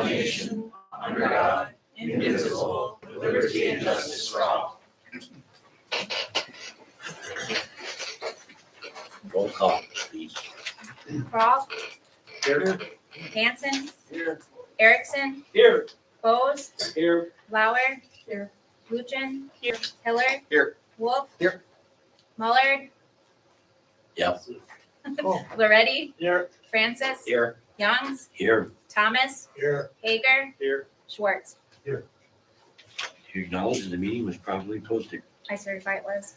nation, under God, indivisible, with liberty and justice for all. Roll call, please. Crawl, Here. Hanson, Here. Erickson, Here. Bose, Here. Lauer, here, Luchen, Here. Hiller, Here. Wolf, Here. Mullard, Yep, Loretti, Here. Francis, Here. Youngs, here. Thomas, Here. Hager, Here. Schwartz. You acknowledge that the meeting was properly posted. I certify it was.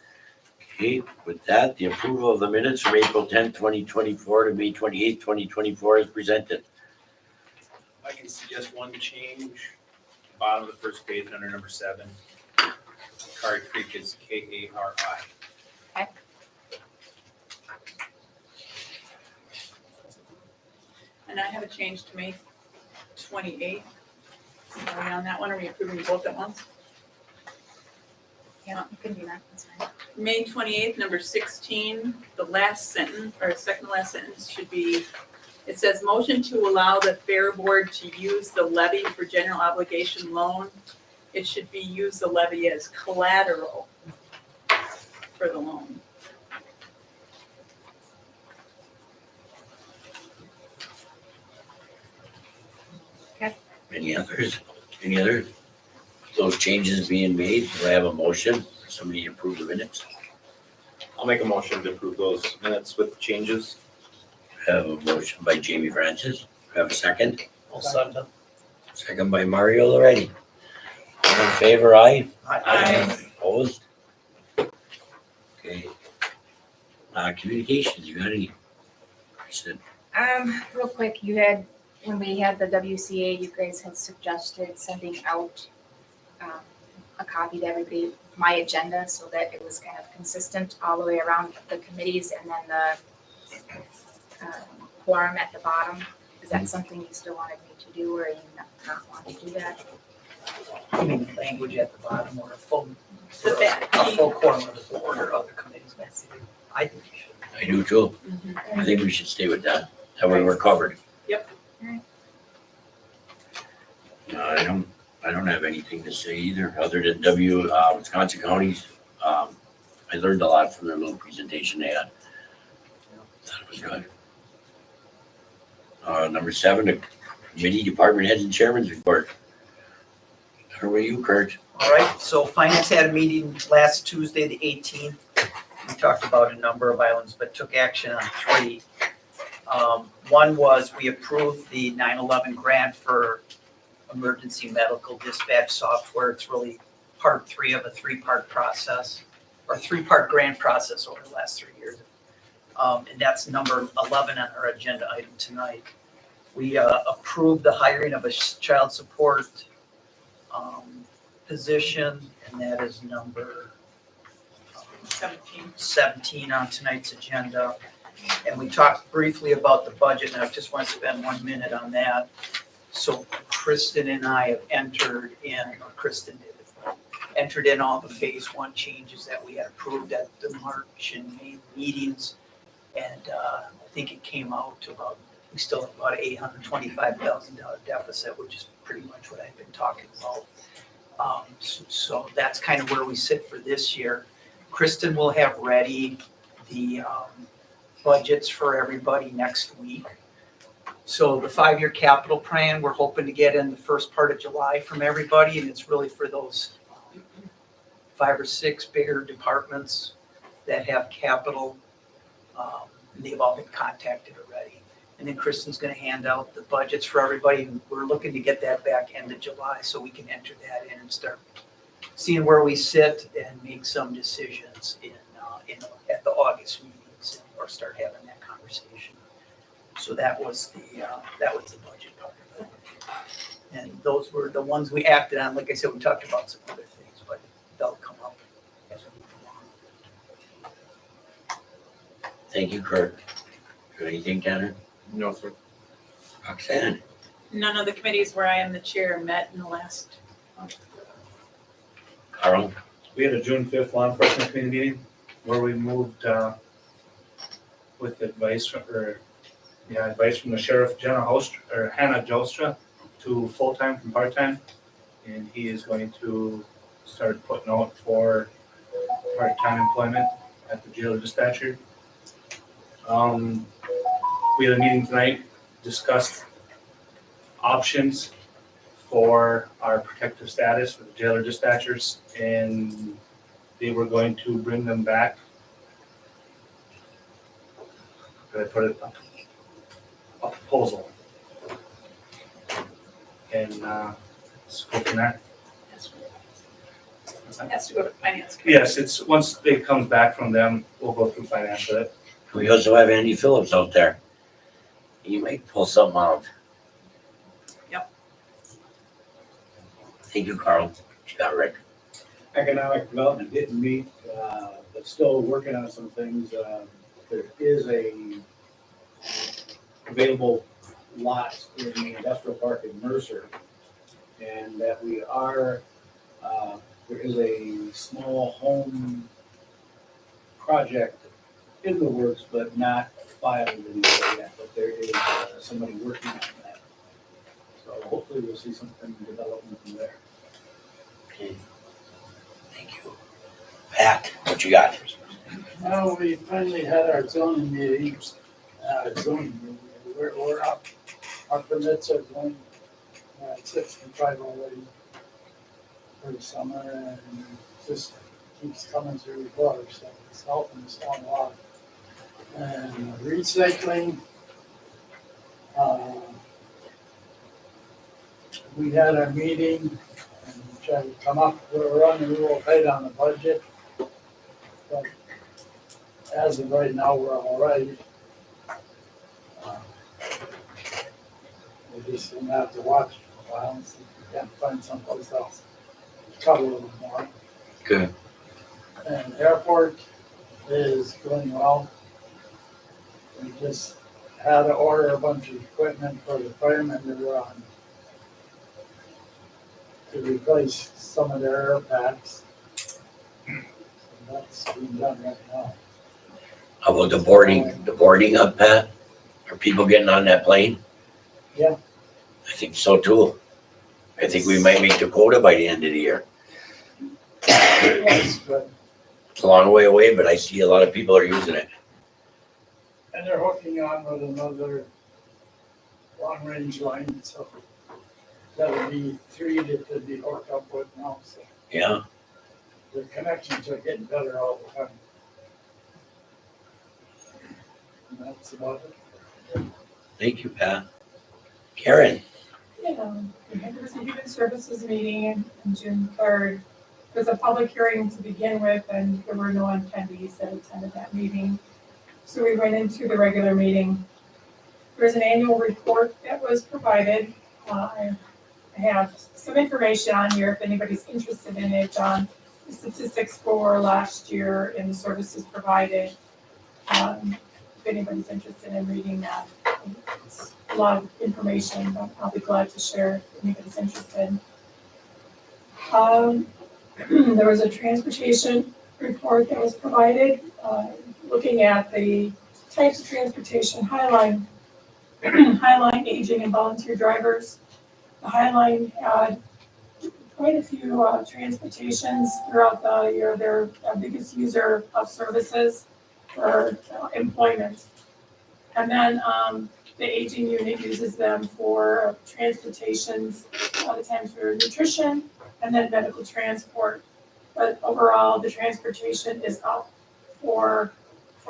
Okay, with that, the approval of the minutes from April 10th, 2024 to May 28th, 2024 is presented. I can suggest one change, bottom of the first page under number 7. Kari Creek is Kari. And I have a change to May 28th. Are we on that one? Are we approving both at once? Yeah, you can do that, that's fine. May 28th, number 16, the last sentence, or second to last sentence should be, it says, motion to allow the fair board to use the levy for general obligation loan. It should be use the levy as collateral for the loan. Any others? Any other? Those changes being made, do I have a motion for somebody to approve the minutes? I'll make a motion to approve those minutes with changes. I have a motion by Jamie Francis. I have a second. I'll second. Second by Mario Loretti. All in favor, aye? Aye. Opposed? Okay. Communications, you got any? Kristen? Real quick, you had, when we had the WCA, you guys had suggested sending out a copy to everybody, my agenda, so that it was kind of consistent all the way around the committees, and then the quorum at the bottom. Is that something you still wanted me to do, or you not want to do that? I mean, language at the bottom or a full, The back. a full quorum of the board or other committees. I think you should. I do too. Mhm. I think we should stay with that. That way we're covered. Yep. I don't have anything to say either, other than Wisconsin counties. I learned a lot from their little presentation they had. Thought it was good. Number 7, the committee department heads and chairman's report. How are you, Kurt? All right, so finance had a meeting last Tuesday, the 18th. We talked about a number of items, but took action on 3. One was we approved the 9/11 grant for emergency medical dispatch software. It's really part 3 of a 3-part process, or 3-part grant process over the last 3 years. And that's number 11 on our agenda item tonight. We approved the hiring of a child support position, and that is number 17 on tonight's agenda. And we talked briefly about the budget, and I just want to spend 1 minute on that. So Kristen and I have entered in all the phase 1 changes that we had approved at the March and May meetings. And I think it came out to we still have about $825,000 deficit, which is pretty much what I've been talking about. So that's kind of where we sit for this year. Kristen will have ready the budgets for everybody next week. So the 5-year capital plan, we're hoping to get in the first part of July from everybody, and it's really for those 5 or 6 bigger departments that have capital. And they've all been contacted already. And then Kristen's gonna hand out the budgets for everybody. We're looking to get that back end of July so we can enter that in and start seeing where we sit and make some decisions at the August meetings, or start having that conversation. So that was the budget part of it. And those were the ones we acted on. Like I said, we talked about some other things, but they'll come up as we move along. Thank you, Kurt. Got anything, Tanner? No, sir. Roxanne? None of the committees where I am the chair met in the last month. Carl? We had a June 5th law enforcement committee meeting where we moved with advice from the sheriff, Hannah Jostra, to full-time from part-time. And he is going to start putting out for part-time employment at the jail dispatcher. We had a meeting tonight, discussed options for our protective status for the jailer dispatchers, and they were going to bring them back. Did I put it up? A proposal. And, let's go from there. It has to go to finance committee. Yes, it's, once it comes back from them, we'll go through finance with it. We also have Andy Phillips out there. He might pull something out. Yep. Thank you, Carl. What you got, Rick? Economic development didn't meet, but still working on some things. There is a available lot in the industrial park in Mercer. And that we are, there is a small home project in the works, but not filed anywhere yet, but there is somebody working on that. So hopefully we'll see something developing from there. Okay. Thank you. Pat, what you got? Well, we finally had our zoning meetings, we're up, our permits are going, 65 already for the summer, and just keeps coming through the water, so it's helping us out a lot. And recycling, we had our meeting and tried to come up, we're running a little tight on the budget, but as of right now, we're all right. We're just gonna have to watch for a while and see if we can find someplace else to cover a little more. Good. And airport is going well. We just had to order a bunch of equipment for the firemen to run to replace some of their air packs. So that's being done right now. How about the boarding up, Pat? Are people getting on that plane? Yeah. I think so too. I think we might make the quota by the end of the year. Yes, but It's a long way away, but I see a lot of people are using it. and they're hooking on with another long-range line, so that would be 3 that could be hooked up with now, so Yeah, the connections are getting better all the time. And that's about it. thank you, Pat. Karen, Yeah, there was a human services meeting on June 3rd. There was a public hearing to begin with, and there were no attendees that attended that meeting. So we went into the regular meeting. There's an annual report that was provided. I have some information on here if anybody's interested in it, on the statistics for last year and the services provided. If anybody's interested in reading that, it's a lot of information, but I'll be glad to share if anybody's interested. There was a transportation report that was provided, looking at the types of transportation, Highline, Highline aging and volunteer drivers. The Highline had quite a few transportations throughout the year. They're our biggest user of services for employment. And then the aging unit uses them for transportations, a lot of times for nutrition and then medical transport. But overall, the transportation is up for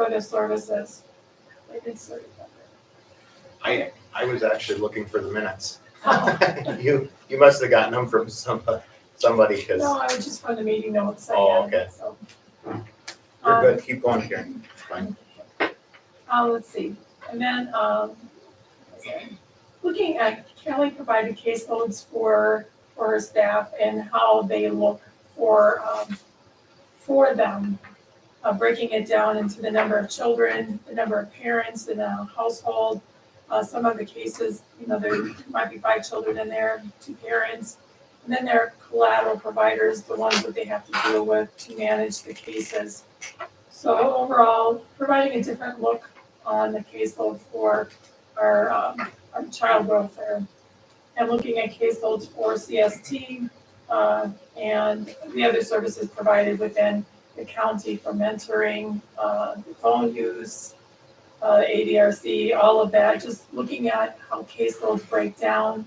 the services. Like it's 35. I was actually looking for the minutes. You must have gotten them from somebody, because No, I was just from the meeting notes. I Oh, had, okay. So. you're good. Keep going here. It's fine. Let's see, and then, looking at Kelly provided caseloads for her staff and how they look for them. Breaking it down into the number of children, the number of parents in a household. Some of the cases, there might be 5 children in there, 2 parents. And then there are collateral providers, the ones that they have to deal with to manage the cases. So overall, providing a different look on the caseload for our child welfare. and looking at caseloads for CST, and the other services provided within the county for mentoring, phone use, ADRC, all of that, just looking at how caseloads break down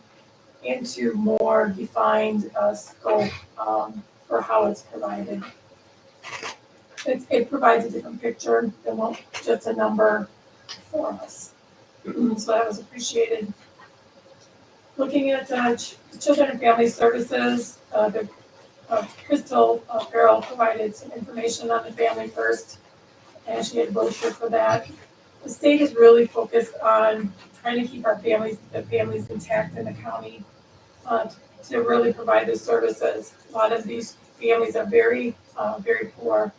into more defined scope for how it's provided. It provides a different picture than what just a number for us. So that was appreciated. Looking at children and family services, Crystal Farrell provided some information on the Family First, and she had a brochure for that. The state is really focused on trying to keep the families intact in the county, to really provide the services. A lot of these families are very poor.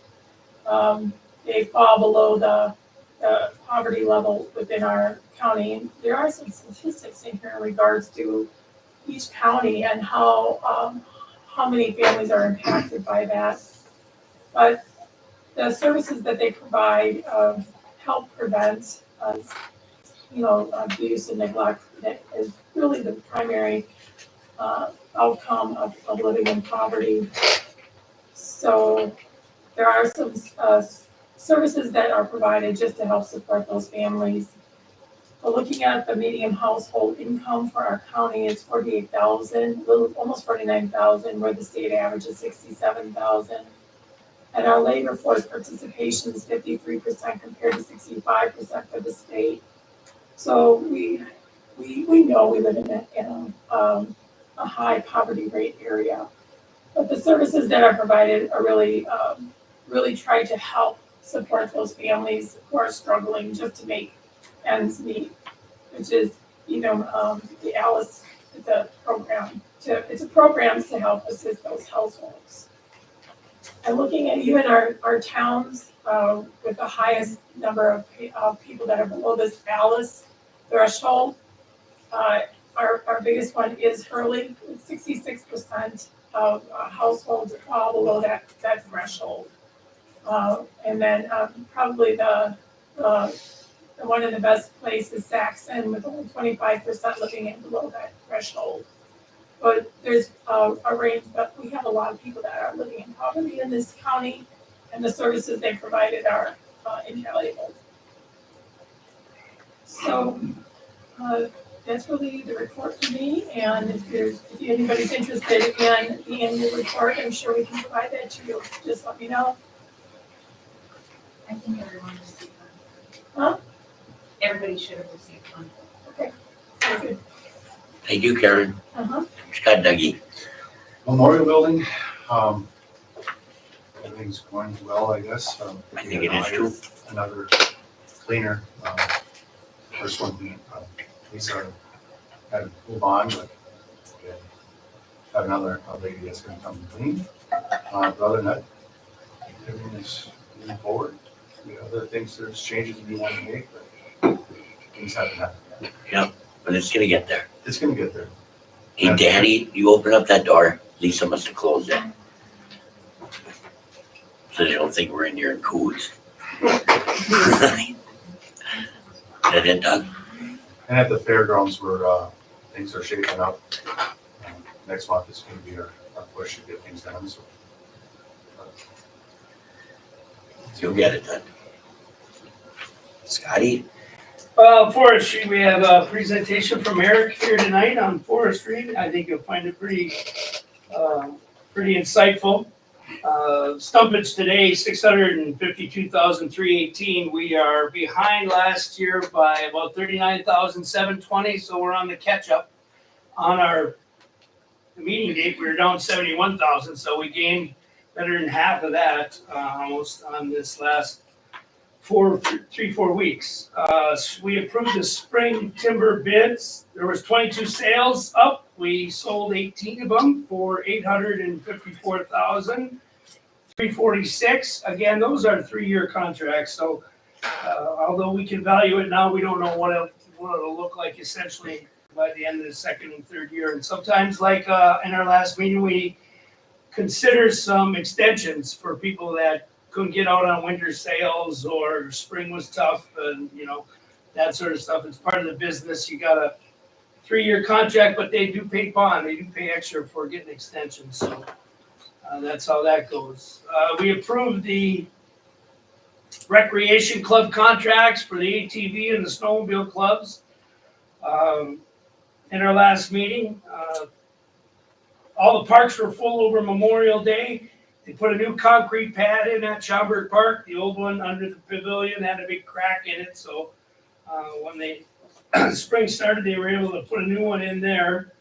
They fall below the poverty level within our county. And there are some statistics in here in regards to each county and how many families are impacted by that. But the services that they provide help prevent, abuse and neglect. That is really the primary outcome of living in poverty. So there are some services that are provided just to help support those families. But looking at the median household income for our county, it's 48,000, almost 49,000, where the state average is 67,000. And our labor force participation is 53% compared to 65% for the state. So we know we live in a high poverty rate area. But the services that are provided are really try to help support those families who are struggling just to make ends meet, which is, the ALICE, it's a program to help assist those households. And looking at even our towns with the highest number of people that are below this ALICE threshold, our biggest one is Hurley, with 66% of households fall below that threshold. And then probably the one of the best places is Saxon, with only 25% living in below that threshold. But there's a range, but we have a lot of people that are living in poverty in this county, and the services they provided are invaluable. So that's really the report for me, and if anybody's interested in the annual report, I'm sure we can provide that to you. Just let me know. I think everyone received one. Huh? Everybody should have received one. Okay, very good. Thank you, Karen. Scott Dougie. Memorial Building, everything's going well, I guess. I think it is too. Another cleaner. First one, Lisa had to move on, but we have another lady that's gonna come and clean. But other than that, everything is moving forward. We have other things, there's changes we want to make, but things haven't happened yet. But it's gonna get there. It's gonna get there. Hey, Danny, you open up that door. Lisa must have closed it. So they don't think we're in here in coots. Is that it, Doug? And at the fairgrounds where things are shaping up, next month is gonna be our push to get things done, so. You'll get it done. Scotty? Forestry, we have a presentation from Eric here tonight on forestry. I think you'll find it pretty insightful. Stumpage today, 652,318. We are behind last year by about 39,720, so we're on the catch up. On our meeting date, we were down 71,000, so we gained better than half of that almost on this last 4 weeks. We approved the spring timber bids. There was 22 sales up. We sold 18 of them for $854,346. Again, those are 3-year contracts. So although we can value it now, we don't know what it'll look like essentially by the end of the second and third year. And sometimes, like in our last meeting, we consider some extensions for people that couldn't get out on winter sales or spring was tough and that sort of stuff. It's part of the business. You gotta 3-year contract, but they do pay bond, they do pay extra for getting extensions, so that's how that goes. We approved the recreation club contracts for the ATV and the snowmobile clubs in our last meeting. All the parks were full over Memorial Day. They put a new concrete pad in at Schaumburg Park. The old one under the pavilion had a big crack in it, so when they spring started, they were able to put a new one in there.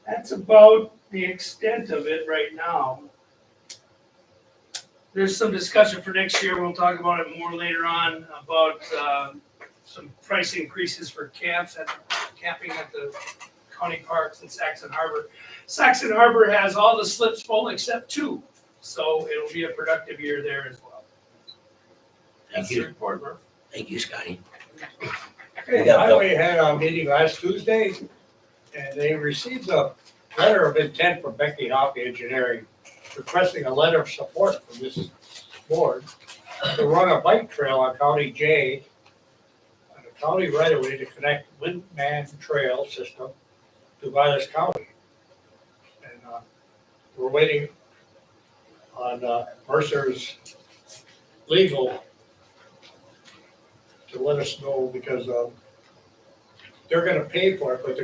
That's about the extent of it right now. There's some discussion for next year. We'll talk about it more later on about some price increases for camping at the county parks in Saxon Harbor. Saxon Harbor has all the slips full except 2, so it'll be a productive year there as well. Thank That's the you. report, Murph. Thank you, Scotty. Okay, Yeah, Bill. Highway had a meeting last Tuesday, and they received a letter of intent from Becky Hoppy Engineering requesting a letter of support from this board to run a bike trail on County J, on the county right of way to connect Windman Trail system to Vilas County. And we're waiting on Mercer's legal to let us know, because they're gonna pay for it, but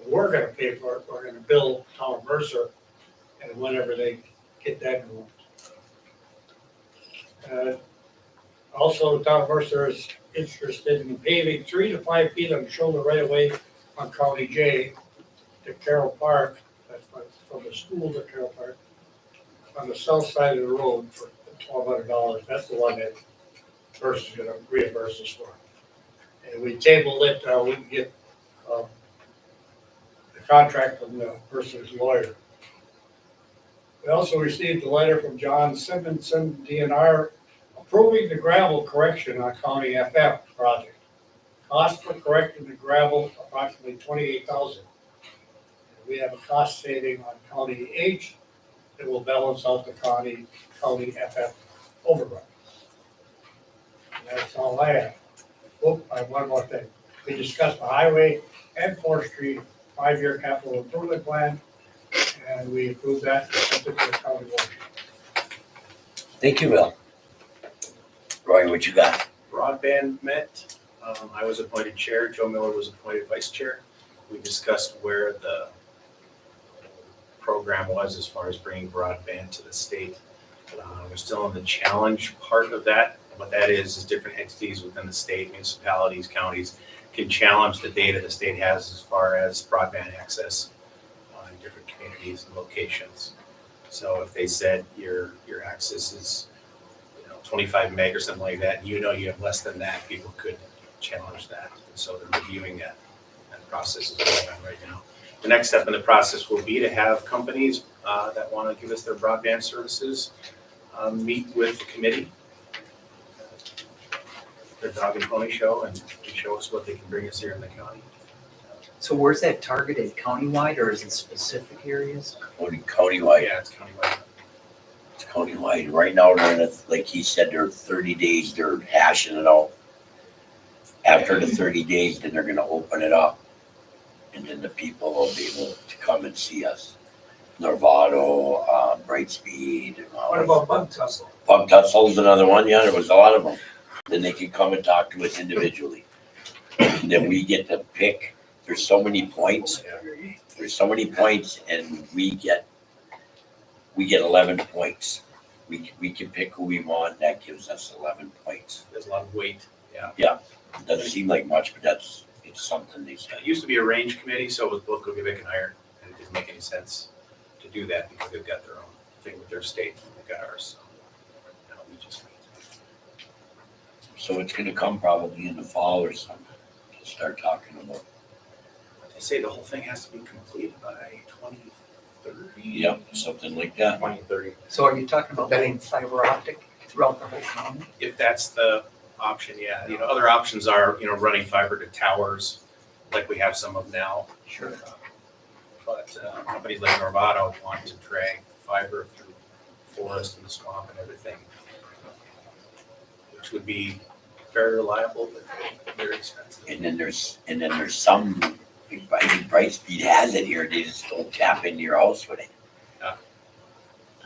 we're gonna pay for it, we're gonna bill Town of Mercer, and whenever they get that going. Also, Town of Mercer is interested in paving 3 to 5 feet of shoulder right away on County J to Carroll Park, that's from the school to Carroll Park, on the south side of the road for $1,200. That's the one that Mercer's gonna reimburse us for. And we tabled it, we can get the contract from the Mercer's lawyer. We also received a letter from John Simonson, DNR, approving the gravel correction on County FF project. Cost for correcting the gravel, approximately $28,000. We have a cost saving on County H that will balance out the County FF overrun. And that's all I have. Oh, I have one more thing. We discussed the highway and forestry 5-year capital improvement plan, and we approved that and sent it to the county board. Thank you, Bill. Roy, what you got? Broadband met. I was appointed chair. Joe Miller was appointed vice chair. We discussed where the program was as far as bringing broadband to the state. We're still in the challenge part of that. What that is different entities within the state, municipalities, counties, can challenge the data the state has as far as broadband access in different communities and locations. So if they said your access is 25 meg or something like that, and you have less than that, people could challenge that. And so they're reviewing that process is going on right now. The next step in the process will be to have companies that want to give us their broadband services meet with the committee, their dog and pony show, and show us what they can bring us here in the county. So where's that targeted, countywide or is it specific areas? Countywide. Yeah, it's countywide. It's countywide. Right now, they're in it, like he said, they're 30 days, they're hashing it out. After the 30 days, then they're gonna open it up. And then the people will be able to come and see us. Norvado, Brightspeed. What about Bug Tussle? Bug Tussle's another one, yeah, there was a lot of them. Then they can come and talk to us individually. And then we get to pick, there's so many points, and we get 11 points. We can pick who we want, that gives us 11 points. There's a lot of weight, yeah. It doesn't seem like much, but it's something they said. It used to be a range committee, so it was both Quebec and Iron, and it didn't make any sense to do that because they've got their own thing with their state, and we've got ours, so now we just meet. So it's gonna come probably in the fall or something, to start talking about. They say the whole thing has to be completed by 2030. Yep, something like that. 2030. So are you talking about getting fiber optic throughout the whole county? If that's the option, yeah. Other options are, running fiber to towers, like we have some of now. Sure. But companies like Norvado want to drag fiber through forest and the swamp and everything, which would be very reliable, but very expensive. And then there's some, I think Brightspeed has it here, they just don't tap into your house with it.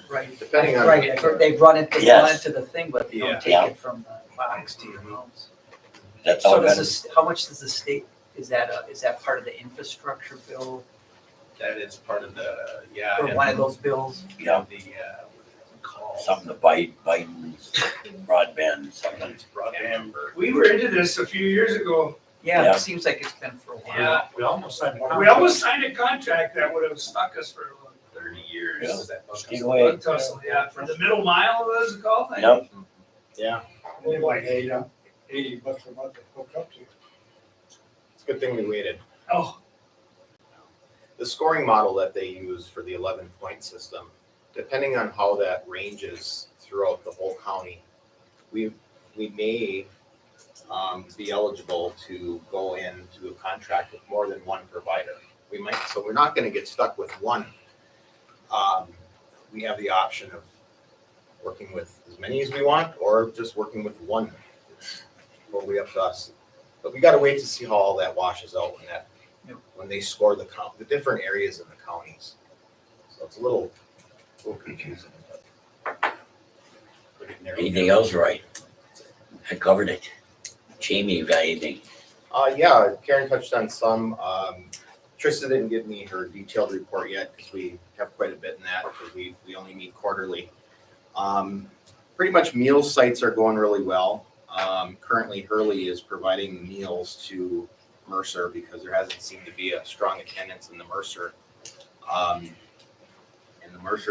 Right. Depending on- Right, they run it Yes. to the thing, but they Yeah. don't take Yeah. it from the box to your house. That's all So does that, this, how much does the state, is that part of the infrastructure bill That is part of the, yeah. or and one of those bills? yeah, The, what is it called? something to Biden's broadband, something. It's broadband or. We were into this a few years ago. Yeah, Yeah. it seems like it's been for a while. Yeah. We almost signed a We almost signed a contract that would have stuck us for 30 years. Yeah. Is that bug Stay tussle? away. Bug tussle, yeah, for the middle mile, what was it called? I Yep. think. Yeah, They like $80 a month to hook up to. it's a good thing we waited. Oh, The scoring model that they use for the 11-point system, depending on how that ranges throughout the whole county, we may be eligible to go into a contract with more than one provider. We might, so we're not gonna get stuck with one. We have the option of working with as many as we want, or just working with one. It's totally up to us. But we gotta wait to see how all that washes out when they score the different areas in the counties. So it's a little confusing. Put it in there. Anything else, right? I covered it. Jamie, you got anything? Yeah, Karen touched on some. Trista didn't give me her detailed report yet because we have quite a bit in that because we only meet quarterly. Pretty much meal sites are going really well. Currently Hurley is providing the meals to Mercer because there hasn't seemed to be a strong attendance in the Mercer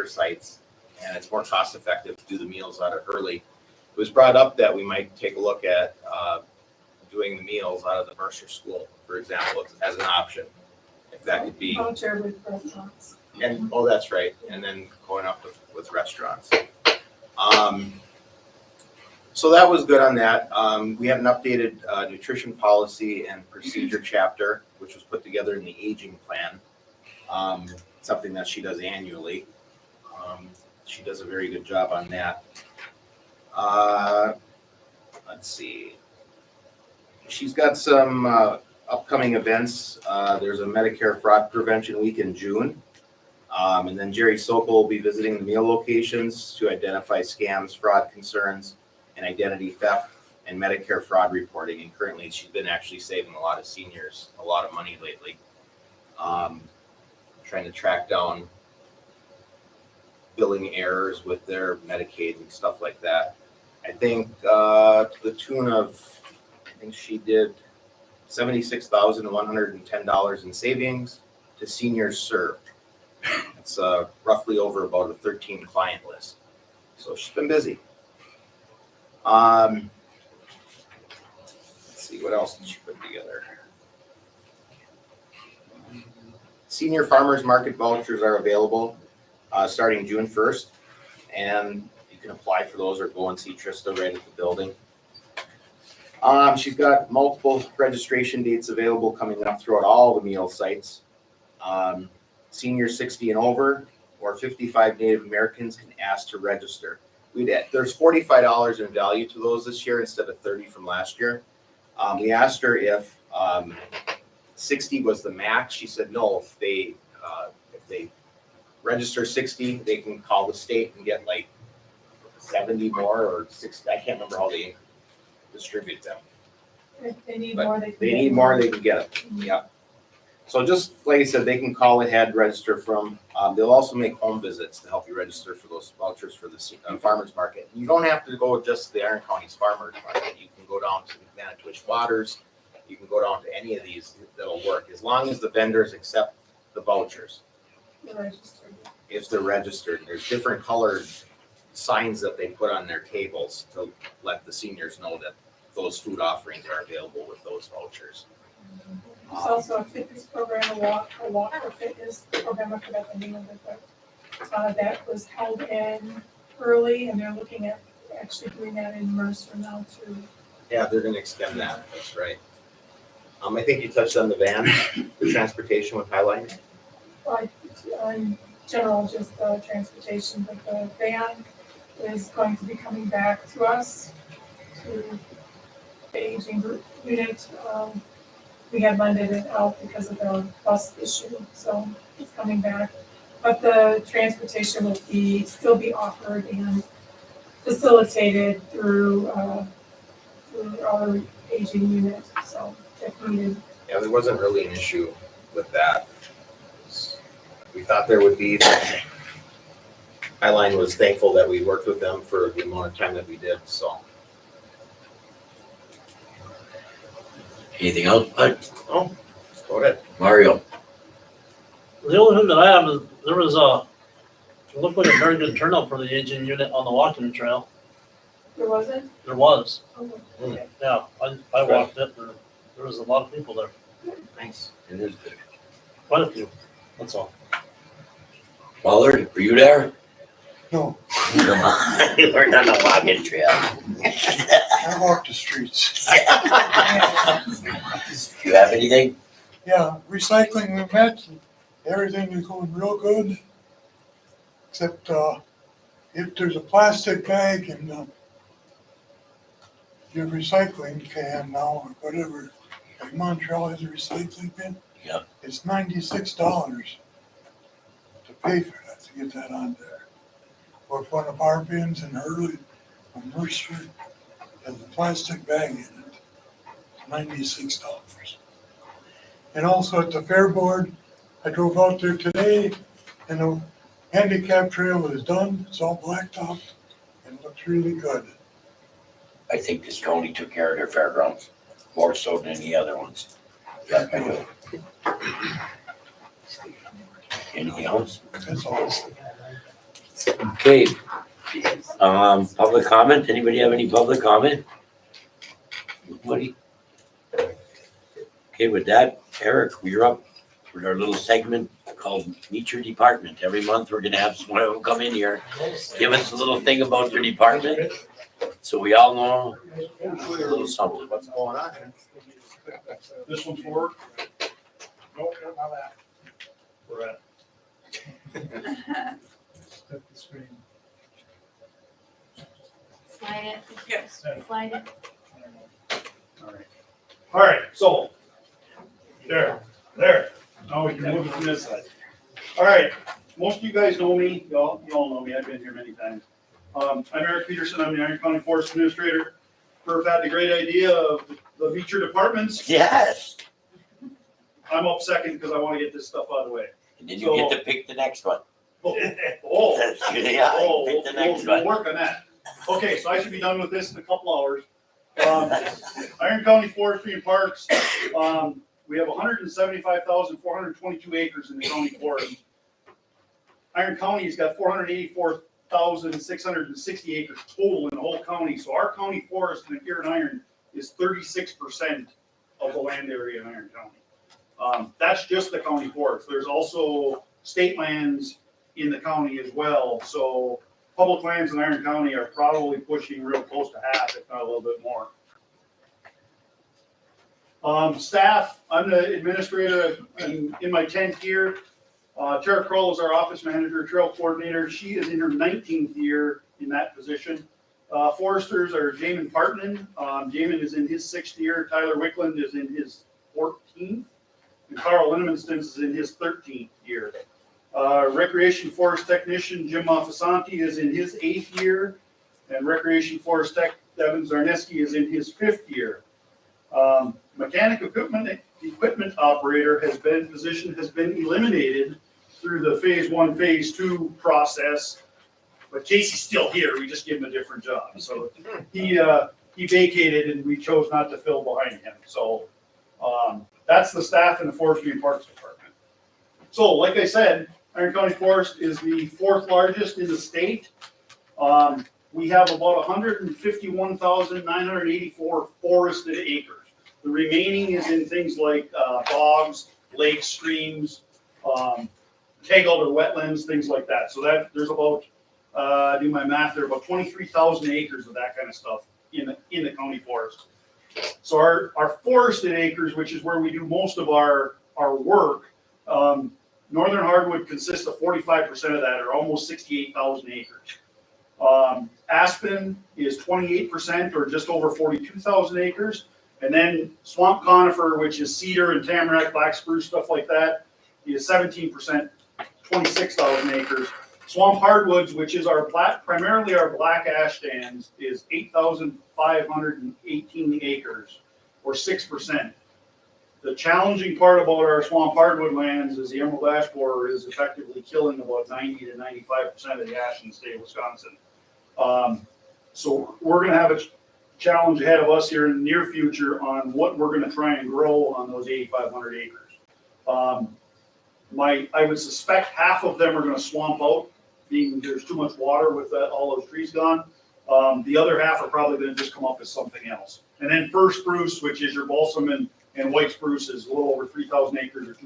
sites. And it's more cost effective to do the meals out of Hurley. It was brought up that we might take a look at doing the meals out of the Mercer school, for example, as an option. If that could be, Voucher with restaurants. and, oh, that's right, and then going up with restaurants. So that was good on that. We have an updated nutrition policy and procedure chapter, which was put together in the aging plan. Something that she does annually. She does a very good job on that. Let's see. She's got some upcoming events. There's a Medicare Fraud Prevention Week in June. And then Jerry Sokol will be visiting the meal locations to identify scams, fraud concerns, and identity theft and Medicare fraud reporting. And currently she's been actually saving a lot of seniors a lot of money lately. Trying to track down billing errors with their Medicaid and stuff like that. I think to the tune of, I think she did $76,110 in savings to seniors served. It's roughly over about a 13 client list. So she's been busy. Let's see, what else did she put together? Senior farmers market vouchers are available starting June 1st. And you can apply for those or go and see Trista right at the building. She's got multiple registration dates available coming up throughout all the meal sites. Senior 60 and over or 55 Native Americans can ask to register. There's $45 in value to those this year instead of 30 from last year. We asked her if 60 was the max. She said no. If they register 60, they can call the state and get like 70 more or 60. I can't remember how they distribute them. If they need But more, they can. They get need more, they can get it. Yeah. So just like I said, they can call ahead, register from. They'll also make home visits to help you register for those vouchers for the farmers market. You don't have to go just to the Iron County's farmers market. You can go down to Manitowish Waters. You can go down to any of these that'll work as long as the vendors accept the vouchers. They're registered. If they're registered, there's different colored signs that they put on their tables to let the seniors know that those food offerings are available with those vouchers. There's also a fitness program, a walk for fitness program, I forgot the name of it, but that was held in early, and they're looking at actually doing that in Mercer now too. Yeah, they're gonna extend that, that's right. I think you touched on the van, the transportation with Highline. In general, just the transportation, but the van is going to be coming back to us to the aging group unit. We had lended it out because of the bus issue, so it's coming back. But the transportation will still be offered and facilitated through our aging unit, so if needed. Yeah, there wasn't really an issue with that. We thought there would be. Highline was thankful that we worked with them for the amount of time that we did, so. Anything else, Bud? Oh, go ahead. Mario? The only thing that I have is, there was it looked like a very good turnout for the aging unit on the walking trail. There wasn't? There was, Oh, yeah, I walked it, there was a lot of people there, Nice. It is good. quite a few, that's all. Ballard, were you there? No, Come on, you weren't on the walking trail. I walk the streets. Do you have anything? Yeah, recycling, we met, everything is going real good. Except, if there's a plastic bag in your recycling can now, or whatever, like Montreal has a recycling bin. Yeah. It's $96 to pay for that, to get that on there. Or if one of our bins in Hurley, on Mercer, has a plastic bag in it, $96. And also at the Fair Board, I drove out there today, and the handicap trail is done, it's all blacktopped, and it looks really good. I think this county took care of their fairgrounds, more so than any other ones. Yeah, I do. Anything else? That's all. Okay. Public comment, anybody have any public comment? Nobody? Okay, with that, Eric, you're up with our little segment called Meet Your Department. Every month, we're gonna have someone who will come in here, give us a little thing about their department, so we all know a little something. What's going on? This one's for? Nope, not that. We're at. Step the screen. Slide Yes. it, slide it. All right, so, there. Now we can move it from this side. All right, most of you guys know me, you all know me, I've been here many times. I'm Eric Peterson, I'm the Iron County Forest Administrator. Murph had the great idea of the Meet Your Departments. Yes, I'm up second because I want to get this stuff out of the way. and then you get to pick the next one. Oh, Yeah, pick the next we'll one. work on that. Okay, so I should be done with this in a couple hours. Iron County Forestry and Parks, we have 175,422 acres in the county forest. Iron County's got 484,660 acres total in the whole county, so our county forest here in Iron is 36% of the land area in Iron County. That's just the county forest. There's also state lands in the county as well, so public lands in Iron County are probably pushing real close to half, if not a little bit more. Staff, I'm the administrator in my 10th year. Tara Kroll is our office manager, trail coordinator. She is in her 19th year in that position. Foresters are Jamin Partman. Jamin is in his 6th year. Tyler Wickland is in his 14th. And Carl Linnemanstons is in his 13th year. Recreation Forest Technician Jim Maffasanti is in his 8th year. And Recreation Forest Tech Devin Zarneski is in his 5th year. Mechanic equipment operator has been eliminated through the phase 1, phase 2 process. But Casey's still here. We just give him a different job. So he vacated and we chose not to fill behind him. So that's the staff in the Forestry and Parks Department. So like I said, Iron County Forest is the 4th largest in the state. We have about 151,984 forested acres. The remaining is in things like bogs, lakes, streams, tangled or wetlands, things like that. So there's about, do my math there, about 23,000 acres of that kind of stuff in the county forest. So our forested acres, which is where we do most of our work, northern hardwood consists of 45% of that, or almost 68,000 acres. Aspen is 28% or just over 42,000 acres. And then swamp conifer, which is cedar and tamarack, black spruce, stuff like that, is 17%, 26,000 acres. Swamp hardwoods, which is primarily our black ash stands, is 8,518 acres, or 6%. The challenging part about our swamp hardwood lands is the emerald ash borer is effectively killing about 90 to 95% of the ash in the state of Wisconsin. So we're going to have a challenge ahead of us here in the near future on what we're going to try and grow on those 8,500 acres. I would suspect half of them are going to swamp out, being there's too much water with all those trees gone. The other half are probably going to just come up as something else. And then fir spruce, which is your balsam and white spruce, is a little over 3,000 acres or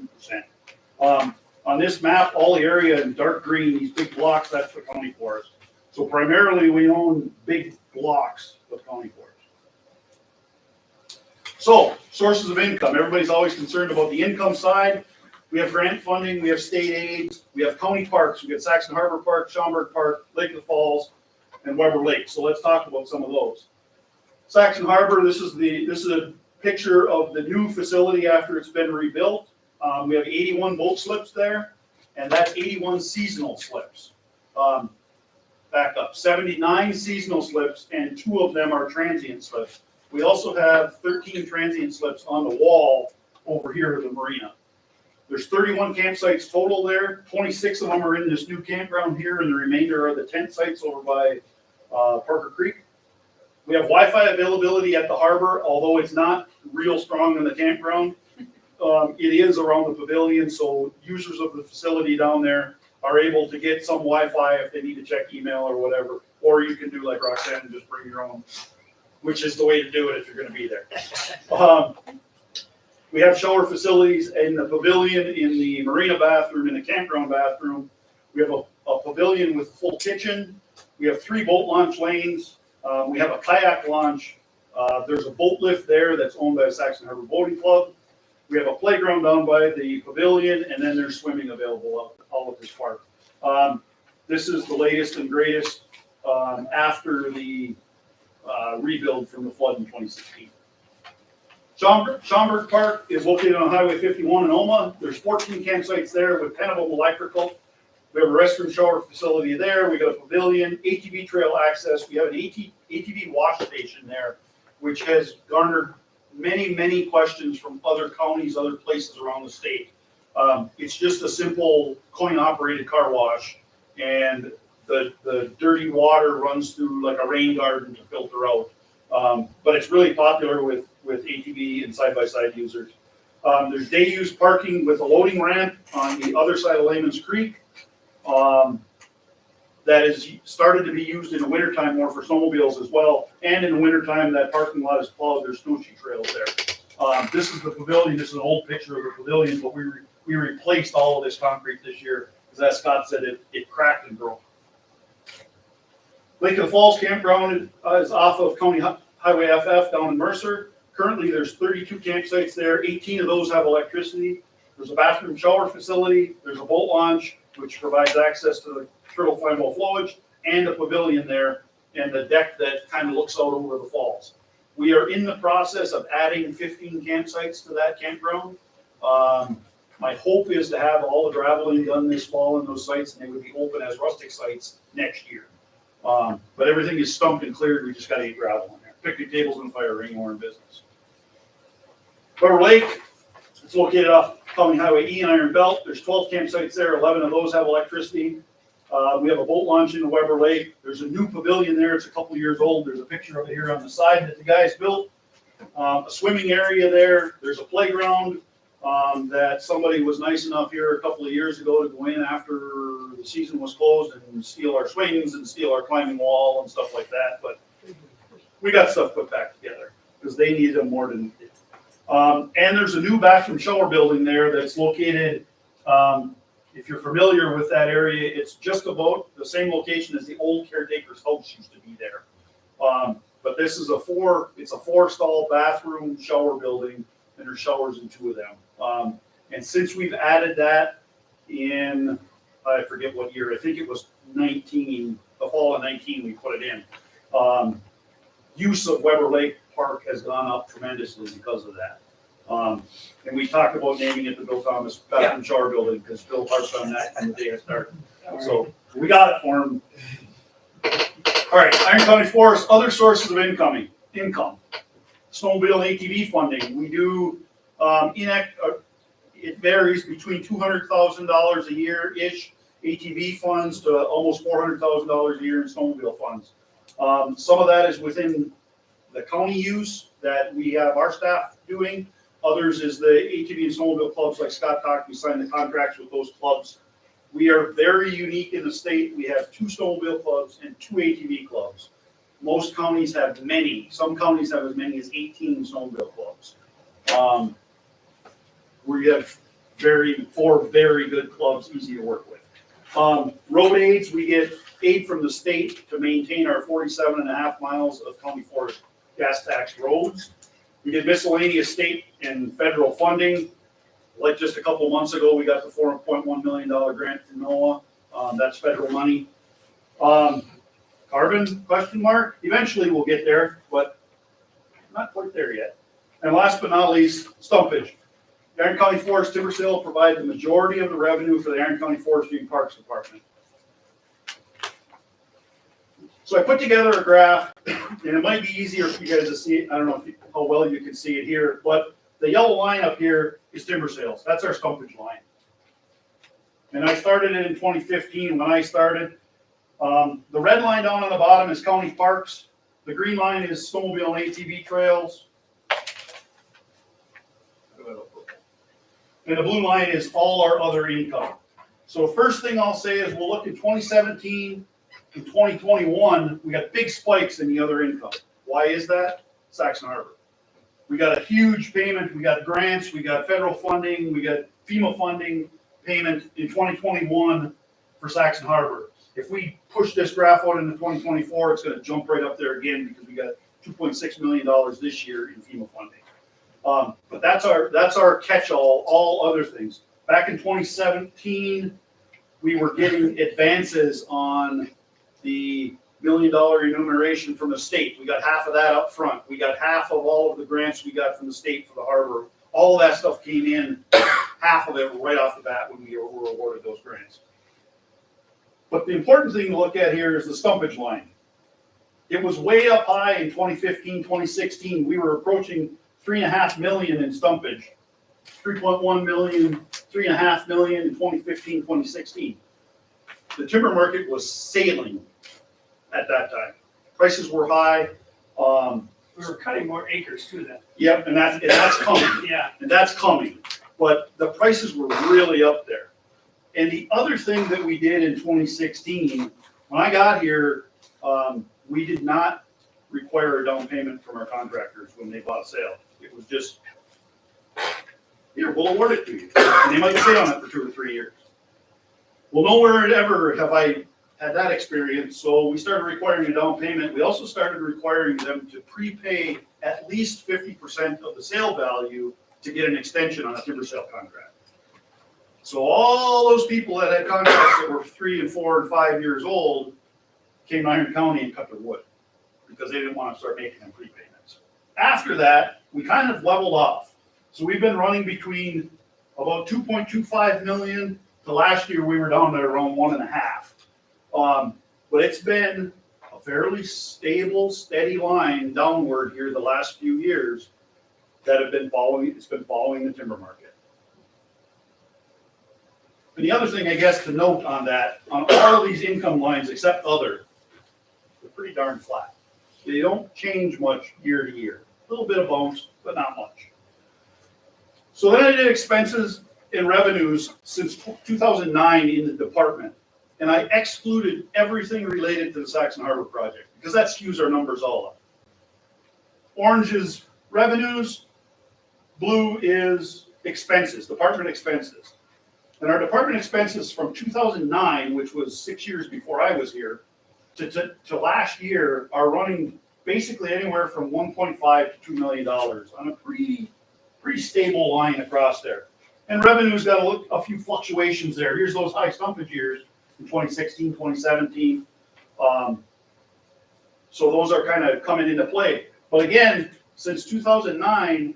2%. On this map, all the area in dark green, these big blocks, that's the county forest. So primarily we own big blocks of county forest. So sources of income, everybody's always concerned about the income side. We have grant funding, we have state aids, we have county parks, we got Saxon Harbor Park, Schaumburg Park, Lake of the Falls, and Weber Lake. So let's talk about some of those. Saxon Harbor, this is a picture of the new facility after it's been rebuilt. We have 81 boat slips there, and that's 81 seasonal slips. Back up, 79 seasonal slips, and 2 of them are transient slips. We also have 13 transient slips on the wall over here at the marina. There's 31 campsites total there. 26 of them are in this new campground here, and the remainder are the tent sites over by Parker Creek. We have Wi-Fi availability at the harbor, although it's not real strong in the campground. It is around the pavilion, so users of the facility down there are able to get some Wi-Fi if they need to check email or whatever. Or you can do like Roxanne and just bring your own, which is the way to do it if you're going to be there. We have shower facilities in the pavilion, in the marina bathroom, in the campground bathroom. We have a pavilion with full kitchen. We have 3 boat launch lanes. We have a kayak launch. There's a boat lift there that's owned by the Saxon Harbor Boating Club. We have a playground down by the pavilion, and then there's swimming available all of this park. This is the latest and greatest after the rebuild from the flood in 2016. Schaumburg Park is located on Highway 51 in Oma. There's 14 campsites there with 10 of them electrical. We have a restroom shower facility there. We got a pavilion, ATV trail access. We have an ATV wash station there, which has garnered many, many questions from other counties, other places around the state. It's just a simple coin-operated car wash, and the dirty water runs through like a rain garden to filter out. But it's really popular with ATV and side-by-side users. There's day-use parking with a loading ramp on the other side of Layman's Creek. That is started to be used in the wintertime more for snowmobiles as well. And in the wintertime, that parking lot is plowed. There's snowshoe trails there. This is the pavilion. This is an old picture of the pavilion, but we replaced all of this concrete this year because, as Scott said, it cracked and broke. Lake of the Falls Campground is off of County Highway FF down in Mercer. Currently, there's 32 campsites there. 18 of those have electricity. There's a bathroom shower facility. There's a boat launch, which provides access to the turtle flammable flowage, and a pavilion there, and the deck that kind of looks out over the falls. We are in the process of adding 15 campsites to that campground. My hope is to have all the graveling done this fall in those sites, and they would be open as rustic sites next year. But everything is stumped and cleared. We just got to get gravel in there. Picnic tables and fire ring or in business. Weber Lake, it's located off County Highway E and Iron Belt. There's 12 campsites there. 11 of those have electricity. We have a boat launch in Weber Lake. There's a new pavilion there. It's a couple years old. There's a picture of it here on the side that the guys built. A swimming area there. There's a playground that somebody was nice enough here a couple of years ago to go in after the season was closed and steal our swings and steal our climbing wall and stuff like that. But we got stuff put back together because they needed them more than we did. And there's a new bathroom shower building there that's located, if you're familiar with that area, it's just about the same location as the old caretaker's house used to be there. But this is a 4-stall bathroom shower building, and there's showers in 2 of them. And since we've added that in, I forget what year, I think it was 19, the fall of 19, we put it in. Use of Weber Lake Park has gone up tremendously because of that. And we talked about naming it the Bill Thomas Bathroom Shower Building, because Bill harped on that from the day it started. So we got it for him. All right, Iron County Forest, other sources of income. Snowmobile and ATV funding. We do, it varies between $200,000 a year-ish ATV funds to almost $400,000 a year in snowmobile funds. Some of that is within the county use that we have our staff doing. Others is the ATV and snowmobile clubs like Scott talked. We signed the contracts with those clubs. We are very unique in the state. We have 2 snowmobile clubs and 2 ATV clubs. Most counties have many. Some counties have as many as 18 snowmobile clubs. We have 4 very good clubs, easy to work with. Road aids, we get aid from the state to maintain our 47.5 miles of county forest gas tax roads. We get miscellaneous state and federal funding. Like just a couple months ago, we got the $4.1 million grant from NOAA. That's federal money. Carbon, question mark? Eventually we'll get there, but not quite there yet. And last but not least, stumpage. The Iron County Forest Timber Sale provides the majority of the revenue for the Iron County Forestry and Parks Department. So I put together a graph, and it might be easier for you guys to see it. I don't know how well you can see it here, but the yellow line up here is timber sales. That's our stumpage line. And I started it in 2015 when I started. The red line down on the bottom is county parks. The green line is snowmobile and ATV trails. And the blue line is all our other income. So first thing I'll say is we'll look at 2017 and 2021, we got big spikes in the other income. Why is that? Saxon Harbor. We got a huge payment, we got grants, we got federal funding, we got FEMA funding payment in 2021 for Saxon Harbor. If we push this graph out into 2024, it's gonna jump right up there again because we got $2.6 million this year in FEMA funding. But that's our catch-all, all other things. Back in 2017, we were getting advances on the $1 million remuneration from the state. We got half of that up front. We got half of all of the grants we got from the state for the harbor. All of that stuff came in, half of it right off the bat when we were awarded those grants. But the important thing to look at here is the stumpage line. It was way up high in 2015, 2016. We were approaching 3.5 million in stumpage. 3.1 million, 3.5 million in 2015, 2016. The timber market was sailing at that time. Prices were high. We were cutting more acres too then. Yep, and that's coming. Yeah. And that's coming. But the prices were really up there. And the other thing that we did in 2016, when I got here, we did not require a down payment from our contractors when they bought a sale. It was just, here, we'll award it to you. And they might stay on it for 2 or 3 years. Well, nowhere ever have I had that experience, so we started requiring a down payment. We also started requiring them to prepay at least 50% of the sale value to get an extension on a timber sale contract. So all those people that had contracts that were 3 and 4 and 5 years old came to Iron County and cut their wood because they didn't want to start making them prepayments. After that, we kind of leveled off. So we've been running between about 2.25 million to last year we were down to around 1.5. But it's been a fairly stable, steady line downward here the last few years that have been following, it's been following the timber market. And the other thing I guess to note on that, on all of these income lines except other, they're pretty darn flat. They don't change much year to year. A little bit of bounce, but not much. So then I did expenses and revenues since 2009 in the department. And I excluded everything related to the Saxon Harbor project because that skews our numbers all up. Orange is revenues, blue is expenses, department expenses. And our department expenses from 2009, which was 6 years before I was here, to last year are running basically anywhere from 1.5 to $2 million on a pretty stable line across there. And revenue's got a few fluctuations there. Here's those high stumpage years in 2016, 2017. So those are kind of coming into play. But again, since 2009,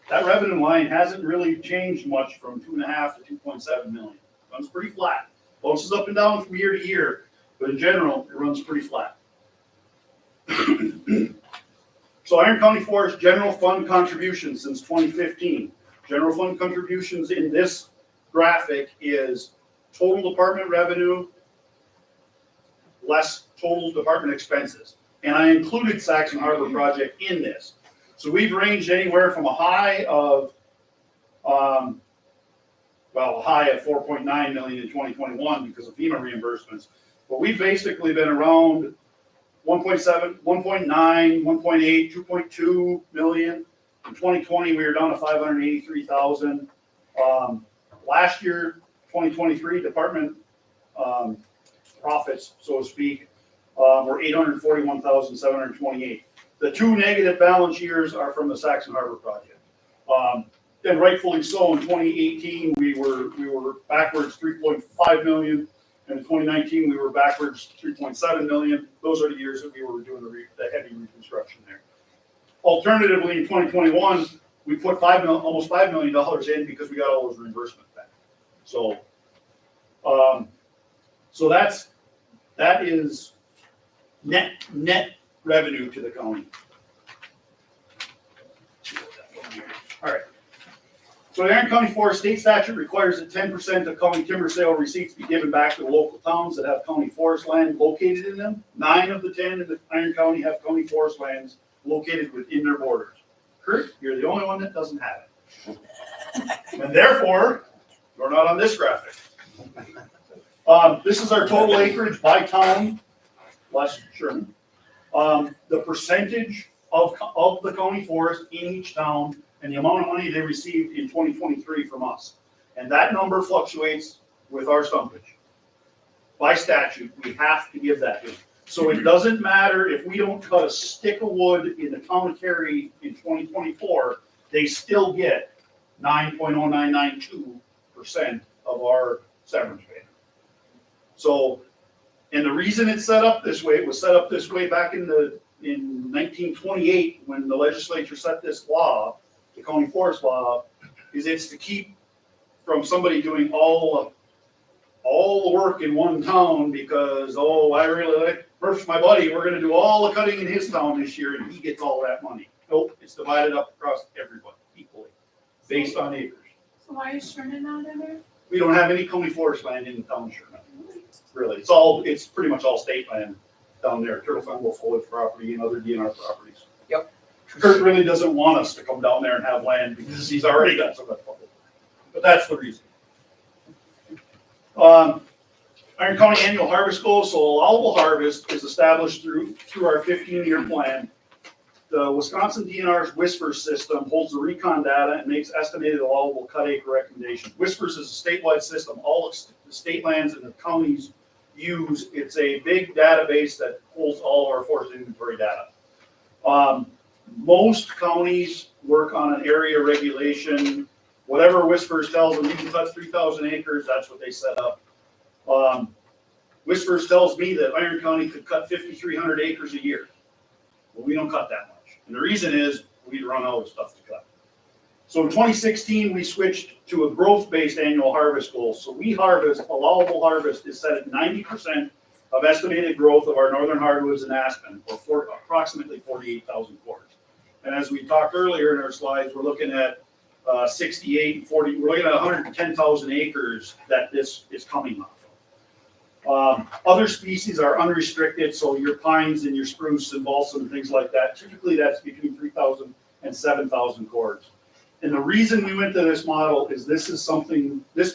that revenue line hasn't really changed much from 2.5 to 2.7 million. Runs pretty flat. Bounces up and down from year to year, but in general, it runs pretty flat. So Iron County Forest general fund contributions since 2015. General fund contributions in this graphic is total department revenue less total department expenses. And I included Saxon Harbor project in this. So we've ranged anywhere from a high of, a high of 4.9 million in 2021 because of FEMA reimbursements. But we've basically been around 1.7, 1.9, 1.8, 2.2 million. In 2020, we were down to 583,000. Last year, 2023, department profits, so to speak, were 841,728. The two negative balance years are from the Saxon Harbor project. And rightfully so, in 2018, we were backwards 3.5 million. And in 2019, we were backwards 3.7 million. Those are the years that we were doing the heavy reconstruction there. Alternatively, in 2021, we put almost $5 million in because we got all those reimbursements back. So, that is net revenue to the county. All right. So the Iron County Forest State Statute requires that 10% of county timber sale receipts be given back to the local towns that have county forest land located in them. 9 of the 10 in the Iron County have county forest lands located within their borders. Kurt, you're the only one that doesn't have it. And therefore, you're not on this graphic. This is our total acreage by town, less Sherman. The percentage of the county forest in each town and the amount of money they received in 2023 from us. And that number fluctuates with our stumpage. By statute, we have to give that to them. So it doesn't matter if we don't cut a stick of wood in the town of Cary in 2024, they still get 9.0992% of our severance pay. So, and the reason it's set up this way, it was set up this way back in 1928 when the legislature set this law, the county forest law, is it's to keep from somebody doing all the work in one town because, I really like Murph's my buddy, we're gonna do all the cutting in his town this year and he gets all that money. Nope, it's divided up across everybody equally, based on acres. So why is Sherman not in there? We don't have any county forest land in the town of Sherman. Really, it's pretty much all state land down there, Turtle Fan, Wolf Village property and other DNR properties. Yep. Kurt really doesn't want us to come down there and have land because he's already got so much public land. But that's the reason. Iron County annual harvest goals. So allowable harvest is established through our 15-year plan. The Wisconsin DNR's WISFERS system holds the recon data and makes estimated allowable cut acre recommendations. WISFERS is a statewide system. All the state lands and the counties use. It's a big database that holds all of our forest inventory data. Most counties work on an area regulation. Whatever WISFERS tells them, you can cut 3,000 acres, that's what they set up. WISFERS tells me that Iron County could cut 5,300 acres a year. Well, we don't cut that much. And the reason is we run out of stuff to cut. So in 2016, we switched to a growth-based annual harvest goal. So we harvest, allowable harvest is set at 90% of estimated growth of our northern hardwoods and aspen, or approximately 48,000 cores. And as we talked earlier in our slides, we're looking at 68 and 40, we're looking at 110,000 acres that this is coming off of. Other species are unrestricted, so your pines and your spruce and balsam and things like that, typically that's between 3,000 and 7,000 cores. And the reason we went to this model is this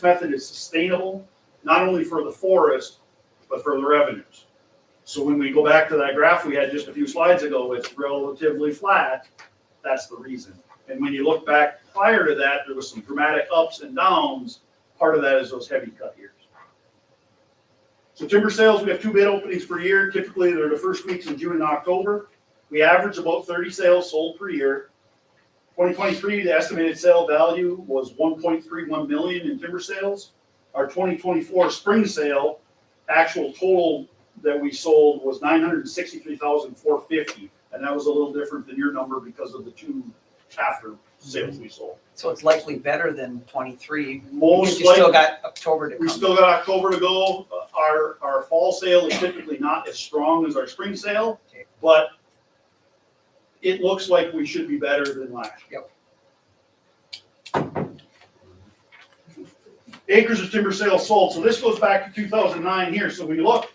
method is sustainable, not only for the forest, but for the revenues. So when we go back to that graph we had just a few slides ago, it's relatively flat, that's the reason. And when you look back prior to that, there was some dramatic ups and downs. Part of that is those heavy cut years. So timber sales, we have 2 bid openings per year. Typically, they're the first weeks in June and October. We average about 30 sales sold per year. 2023, the estimated sale value was 1.31 million in timber sales. Our 2024 spring sale, actual total that we sold was 963,450, and that was a little different than your number because of the two after sales we sold. So it's likely better than 23. Most You still likely, got October to we come. still got October to go. Our fall sale is typically not as strong as our spring sale, but it looks like we should be better than last year. Acres of timber sales sold. So this goes back to 2009 here. So when you look,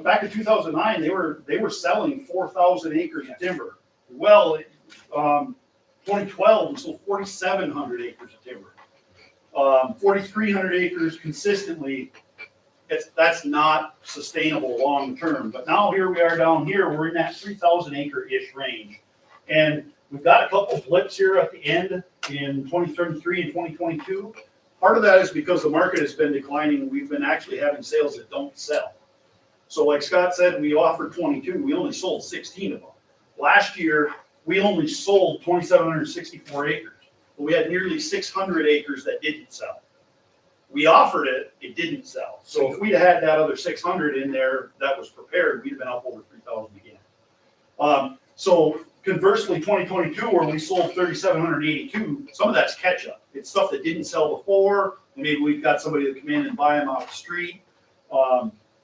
back in 2009, they were selling 4,000 acres of timber. Well, 2012, we sold 4,700 acres of timber. 4,300 acres consistently. That's not sustainable long term. But now here we are down here, we're in that 3,000 acre-ish range. And we've got a couple blips here at the end in 2033 and 2022. Part of that is because the market has been declining. We've been actually having sales that don't sell. So like Scott said, we offered 22. We only sold 16 of them. Last year, we only sold 2,764 acres. But we had nearly 600 acres that didn't sell. We offered it, it didn't sell. So if we'd had that other 600 in there that was prepared, we'd have been up over 3,000 again. So conversely, 2022, where we sold 3,782, some of that's catch up. It's stuff that didn't sell before. Maybe we've got somebody to come in and buy them off the street.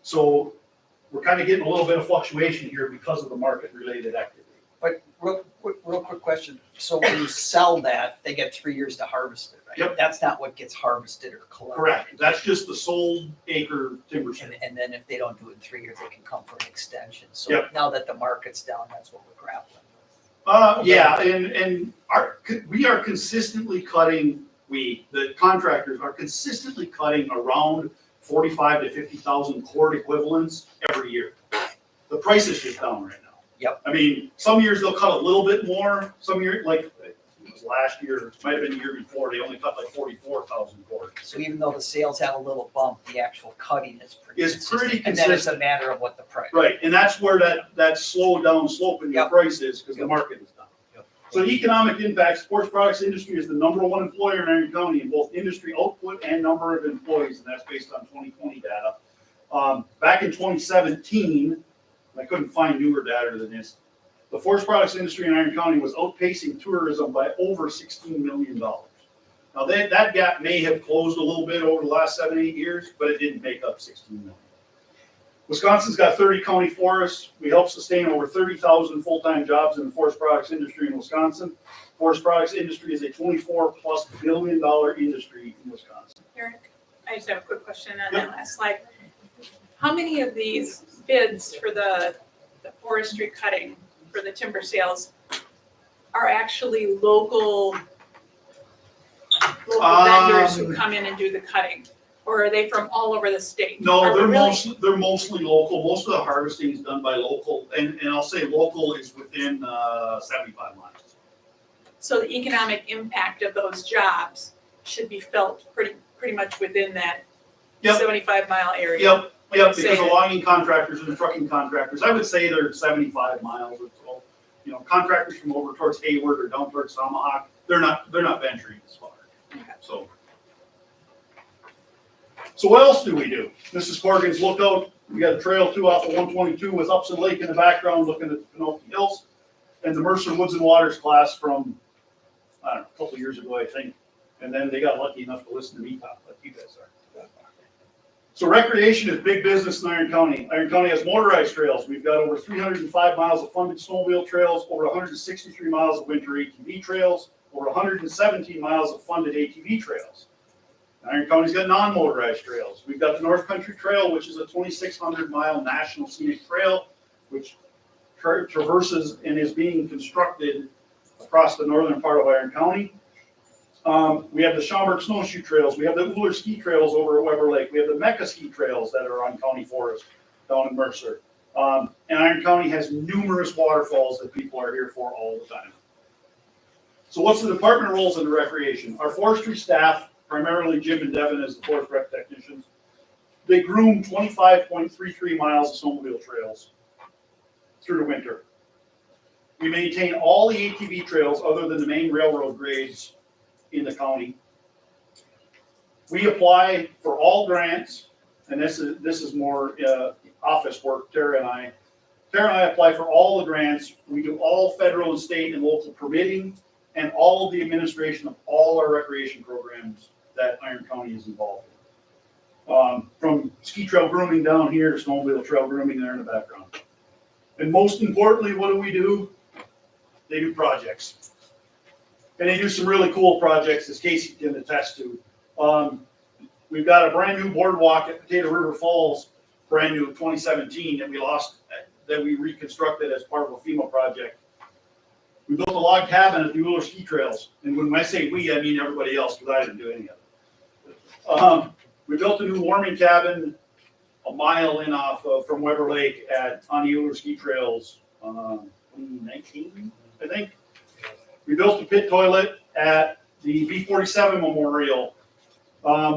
So we're kind of getting a little bit of fluctuation here because of the market related activity. But real quick question. So when you sell that, they get 3 years to harvest it, right? Yep. That's not what gets harvested or collected. Correct. That's just the sold acre timber sale. And then if they don't do it in 3 years, they can come for an extension. So Yep. now that the market's down, that's what we're grappling with. Yeah, and we are consistently cutting, the contractors are consistently cutting around 45 to 50,000 cord equivalents every year. The price is just down right now. Yep. I mean, some years they'll cut a little bit more, some years, like, it was last year, it might have been the year before, they only cut like 44,000 cords. So even though the sales have a little bump, the actual cutting is pretty It's consistent. pretty And then it's consistent. a matter of what the price. Right, and that's where that slow down slope in your Yep. price is, because the Yep. market is down. Yep. So the economic impact, sports products industry is the #1 employer in Iron County in both industry output and number of employees, and that's based on 2020 data. Back in 2017, I couldn't find newer data than this, the forest products industry in Iron County was outpacing tourism by over $16 million. Now that gap may have closed a little bit over the last 7-8 years, but it didn't make up 16 million. Wisconsin's got 30 county forests. We help sustain over 30,000 full-time jobs in the forest products industry in Wisconsin. Forest products industry is a $24+ billion industry in Wisconsin. Eric, I just have a quick question on that last slide. How many of these bids for the forestry cutting, for the timber sales, are actually local vendors who come in and do the cutting? Or are they from all over the state? No, Are we they're really- mostly local. Most of the harvesting is done by local, and I'll say local is within 75 miles. So the economic impact of those jobs should be felt pretty much within that Yep. 75-mile area. Yep, because Say the it. logging contractors and the trucking contractors, I would say they're 75 miles or so. Contractors from over towards Hayward or down towards Tomahawk, they're not venturing as far. So what else do we do? This is Corrigan's Lookout. We got a trail too off of 122 with Upson Lake in the background looking at the Pinocchio Hills. And the Mercer Woods and Waters class from, I don't know, a couple years ago, I think. And then they got lucky enough to listen to me talk like you guys are. So recreation is big business in Iron County. Iron County has motorized trails. We've got over 305 miles of funded snowmobile trails, over 163 miles of winter ATV trails, over 117 miles of funded ATV trails. Iron County's got non-motorized trails. We've got the North Country Trail, which is a 2,600-mile national scenic trail, which traverses and is being constructed across the northern part of Iron County. We have the Schaumburg Snowshoe Trails. We have the Uller Ski Trails over at Weber Lake. We have the Mecca Ski Trails that are on county forest down in Mercer. And Iron County has numerous waterfalls that people are here for all the time. So what's the department roles in the recreation? Our forestry staff, primarily Jim and Devin as the forest rec technicians, they groom 25.33 miles of snowmobile trails through the winter. We maintain all the ATV trails other than the main railroad grades in the county. We apply for all grants and this is more office work, Tara and I apply for all the grants. We do all federal and state and local permitting and all of the administration of all our recreation programs that Iron County is involved in. From ski trail grooming down here to snowmobile trail grooming there in the background. And most importantly, what do? They do projects. And they do some really cool projects, as Casey can attest to. We've got a brand new boardwalk at Potato River Falls, brand new 2017 that we lost, that we reconstructed as part of a FEMA project. We built a log cabin at the Euler Ski Trails. And when I say we, I mean everybody else, because I didn't do any of it. We built a new warming cabin a mile in off of, from Weber Lake on the Euler Ski Trails, 2019, I think. We built a pit toilet at the B-47 Memorial.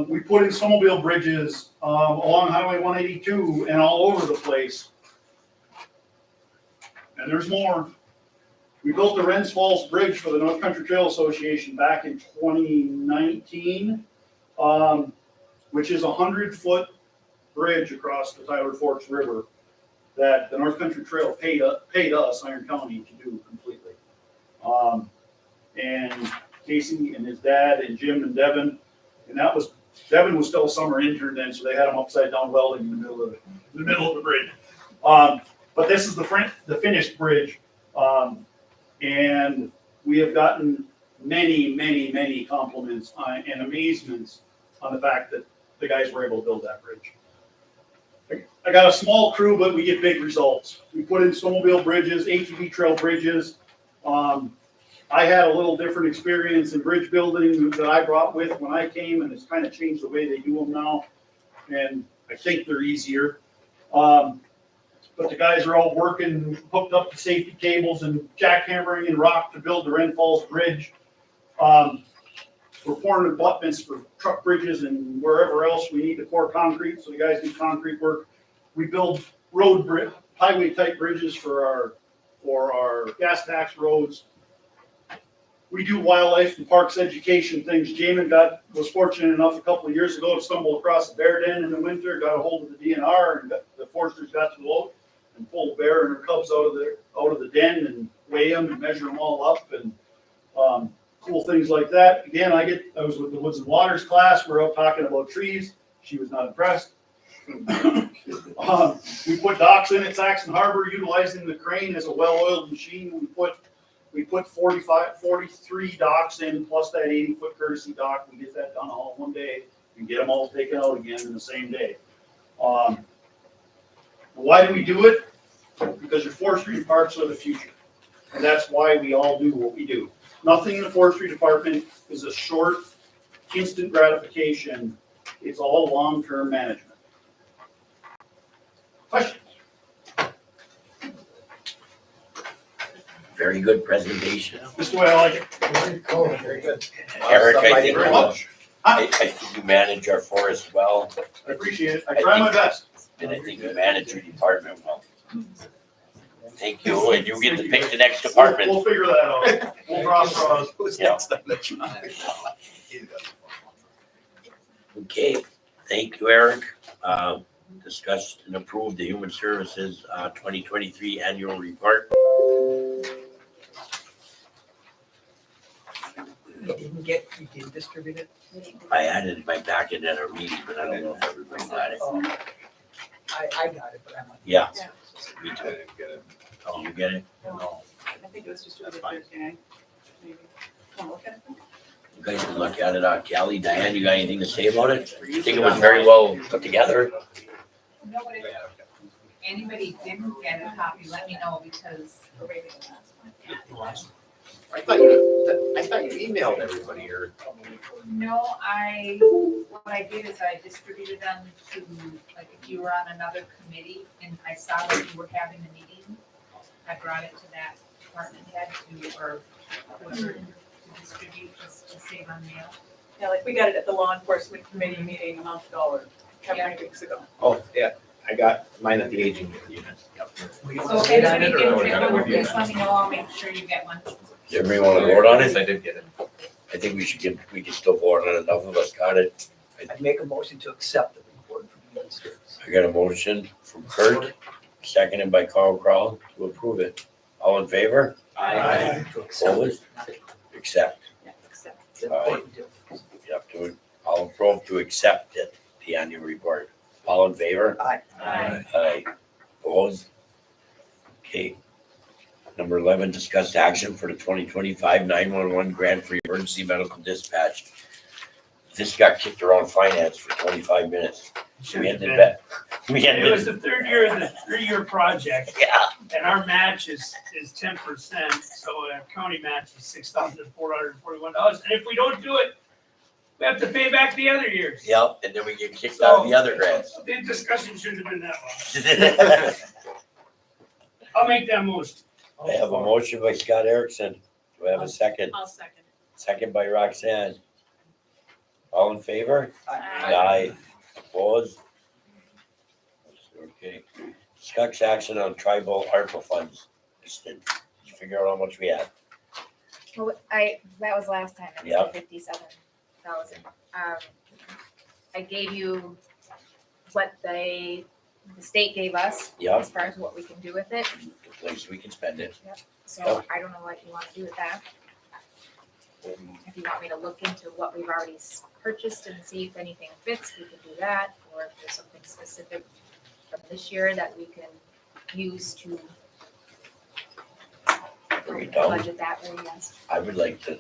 We put in snowmobile bridges along Highway 182 and all over the place. And there's more. We built the Wrens Falls Bridge for the North Country Trail Association back in 2019, which is a 100-foot bridge across the Tyler Forks River that the North Country Trail paid us, Iron County, to do completely. And Casey and his dad and Jim and Devin, and Devin was still a summer intern then, so they had him upside down welding in the middle of the bridge. But this is the finished bridge, and we have gotten many compliments and amazements on the fact that the guys were able to build that bridge. I got a small crew, but we get big results. We put in snowmobile bridges, ATV trail bridges. I had a little different experience in bridge building that I brought with when I came, and it's kind of changed the way they do them now. And I think they're easier. But the guys are all working, hooked up to safety cables and jackhammering and rock to build the Wren Falls Bridge. We're pouring abutments for truck bridges and wherever else we need to pour concrete, so the guys do concrete work. We build highway type bridges for our gas tax roads. We do wildlife and parks education things. Jamin was fortunate enough a couple of years ago to stumble across a bear den in the winter, got a hold of the DNR, and the foresters got to go out and pull the bear and her cubs out of the den and weigh them and measure them all up, and cool things like that. Again, I was with the Woods and Waters class. We're out talking about trees. She was not impressed. We put docks in at Saxon Harbor, utilizing the crane as a well-oiled machine. We put 43 docks in, plus that 80-foot courtesy dock. We get that done all in one day and get them all taken out again in the same day. Why do we do it? Because your forestry and parks are the future. And that's why we all do what we do. Nothing in the forestry department is a short, instant gratification. It's all long-term management. Questions? Very good presentation. This is the way I like it. Very cool, very good. Eric, I Thank think, you very much. I think you manage our forest well, I appreciate it. I try my best. and I think you manage your department well. Thank you, and you get to pick the next department. We'll figure that out. We'll cross roads. Who's Yeah. next on the line? Okay, thank you, Eric. Discuss and approve the Human Services 2023 Annual Report. You didn't distribute it? I added my packet at our meeting, but I don't know if everybody got it. Oh, I got it, but I'm like. Yeah. Yeah. Me I too. didn't get it. Did you get it? No. I think it was just That's Tuesday, fine. Thursday night, maybe. Want to look at it? You guys can look at it. Kelly, Diane, you got anything to say about it? You think it was very well put together? No, but if anybody didn't get a copy, let me know because I thought you emailed everybody or. no, what I did is I distributed them to, like, if you were on another committee and I saw that you were having a meeting, I brought it to that department head or whoever to distribute, just to save on mail. Yeah, like we got it at the law enforcement committee meeting a month ago or how many weeks ago. Oh, yeah, I got mine at the aging unit. Yep. So if anybody didn't get one, please let me know, I'll make sure you get one. Does everybody want to vote on Yes, it? I did get it. I think we can still vote on it. Enough of us got it. I'd make a motion to accept the report from that's good. I got a motion from Kurt, seconded by Carl Crowl to approve it. All in favor? Aye. To accept it. Opposed? Accept. Yeah, accept. It's an important difference. You have to, all approved to accept it, the annual report. All in favor? Aye. Aye. Opposed? Okay. Number 11, discuss action for the 2025 911 grant for emergency medical dispatch. This got kicked around finance for 25 minutes. We ended that. We It was ended, the third year of the three-year project, yeah, and our match is 10%, so our county match is $6,441. And if we don't do it, we have to pay back the other years. yep, and then we get kicked out of the other grants. The discussion shouldn't have been that long. I'll make that motion. I have a motion by Scott Erickson. Do I have a second? I'll second. Second by Roxanne. All in favor? Aye. Opposed? Okay. Discuss action on tribal ARPA funds. Did you figure out how much we had? Well, that was last time, it was Yep. 57,000. I gave you what the state gave us Yep, as far as what we can do with it, the place we can spend it. so I don't know what you wanna do with that. If you want me to look into what we've already purchased and see if anything fits, we can do that, or if there's something specific from this year that we can use to Bring it down. budget that way, yes. I would like to,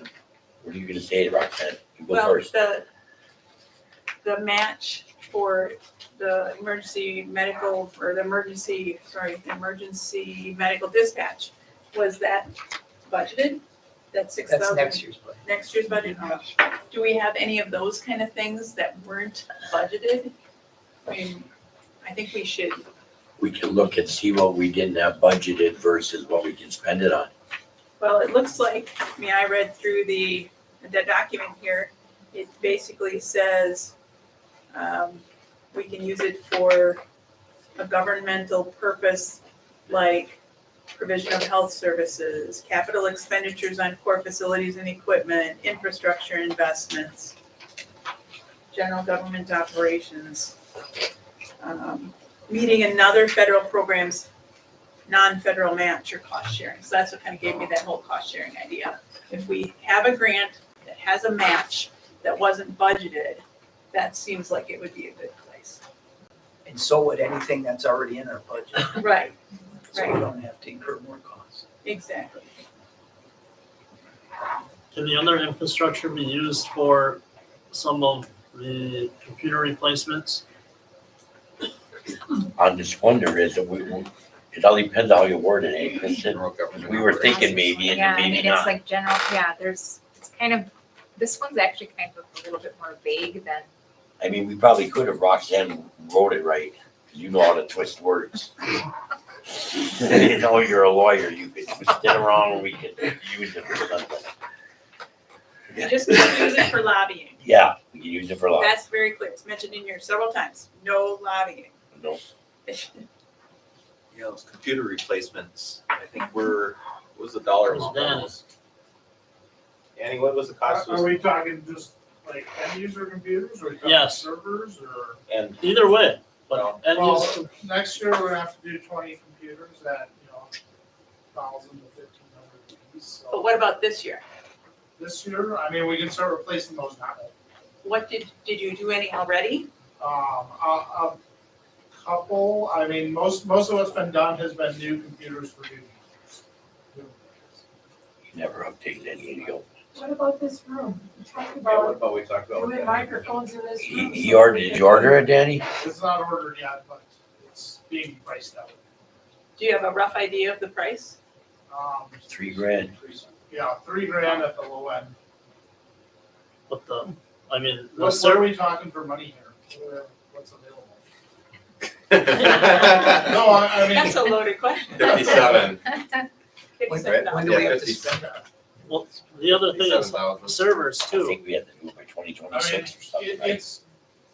what are you gonna say, Roxanne? You go Well, first. the match for the emergency medical, or the emergency medical dispatch, was that budgeted? That That's 6,000? next year's budget. Next year's budget? Do we have any of those kind of things that weren't budgeted? I mean, I think we should, We can look and see what we didn't have budgeted versus what we can spend it on. well, it looks like, I mean, I read through the document here. It basically says, we can use it for a governmental purpose like provision of health services, capital expenditures on core facilities and equipment, infrastructure investments, general government operations, meeting another federal program's non-federal match or cost sharing. So that's what kind of gave me that whole cost sharing idea. If we have a grant that has a match that wasn't budgeted, that seems like it would be a good place. And so would anything that's already in our budget, Right, so we right, don't have to incur more costs. exactly. Can the other infrastructure be used for some of the computer replacements? On this wonder is that it all depends on how you word it, eh, Kristen? We were thinking maybe and Yeah, I maybe mean, it's not. like general, yeah, it's kind of, this one's actually kind of a little bit more vague than, I mean, we probably could have Roxanne wrote it right, 'cause you know how to twist words. You know, you're a lawyer, you could twist it around and we could use it for something. You just can't use it for lobbying. Yeah, we can use it for a lot. That's very clear. It's mentioned in here several times. No lobbying. No, Yeah, those computer replacements, I think what was the dollar amount on those? Danny, what was the cost? Are we talking just like end user computers, or are we talking Yes. servers, or? And Either way, but Well, and Well, next year we're gonna have to do 20 computers at, 1,000 to 1,500 apiece, But so what about this year? this year, I mean, we can start replacing those now. What did you do any already? A couple, I mean, most of what's been done has been new computers for new users. you never updated any of you. What about this room? We talked yeah, what about about we talked about? doing microphones in this room. He ordered, did you order it, Danny? It's not ordered yet, but it's being priced out. Do you have a rough idea of the price? $3,000. Yeah, $3,000 at the low end. but the, I mean, the What are server, we talking for money here? What's available? No, I mean. That's a loaded question. 57. When $57. do we Yeah, have to 50. spend that? well, the other thing is 7,000. servers I too. think we have to do it by 2026 or something, right? It's,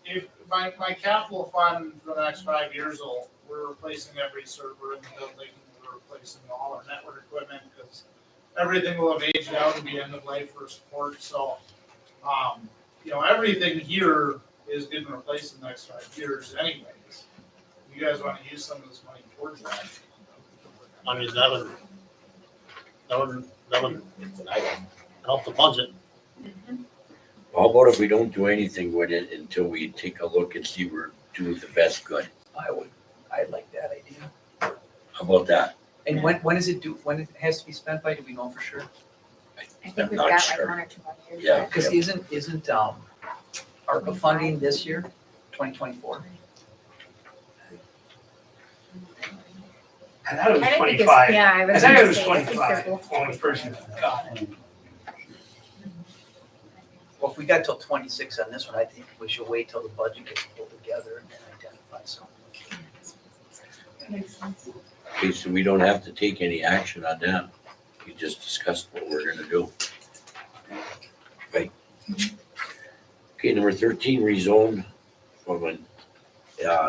if my capital fund for the next 5 years, we're replacing every server in the building, we're replacing all our network equipment, because everything will have aged out and be end of life for support, so, everything here is getting replaced in the next 5 years anyways. You guys wanna use some of this money towards that? I mean, that would It's an item. help the budget. How about if we don't do anything with it until we take a look and see we're doing the best good? I like that idea. How about that? And when is it due, when it has to be spent by, do we know for sure? I think I'm we've not got sure. like 1 or 2 more years. Yeah. Because isn't ARPA funding this year, 2024? I thought it was I think it's, 25. yeah, I I was thought it gonna was say, I think they're 25 both on the first one. Well, if we got till 26 on this one, I think we should wait till the budget gets pulled together and then identify something. That makes sense. Okay, so we don't have to take any action on that. We just discussed what we're gonna do. Right? Okay, number 13, rezone from an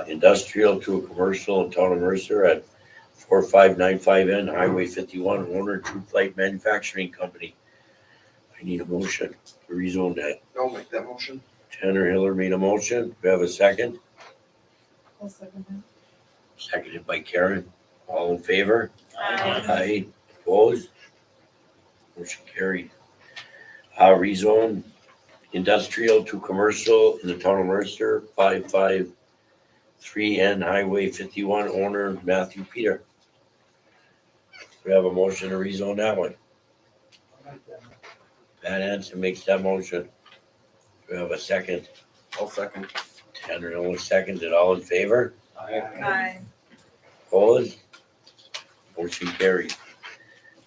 industrial to a commercial in town of Mercer at 4595N Highway 51, owner True Flight Manufacturing Company. I need a motion to rezone that. I'll make that motion. Tanner Hiller made a motion. Do we have a second? I'll second that. Seconded by Karen. All in favor? Aye. Aye. Opposed? Motion carried. Rezone industrial to commercial in the town of Mercer, 553N Highway 51, owner Matthew Peter. We have a motion to rezone that one. I like that. Pat Hanson makes that motion. We have a second. I'll second. Tanner Nolan seconded. All in favor? Aye. Opposed? Motion carried.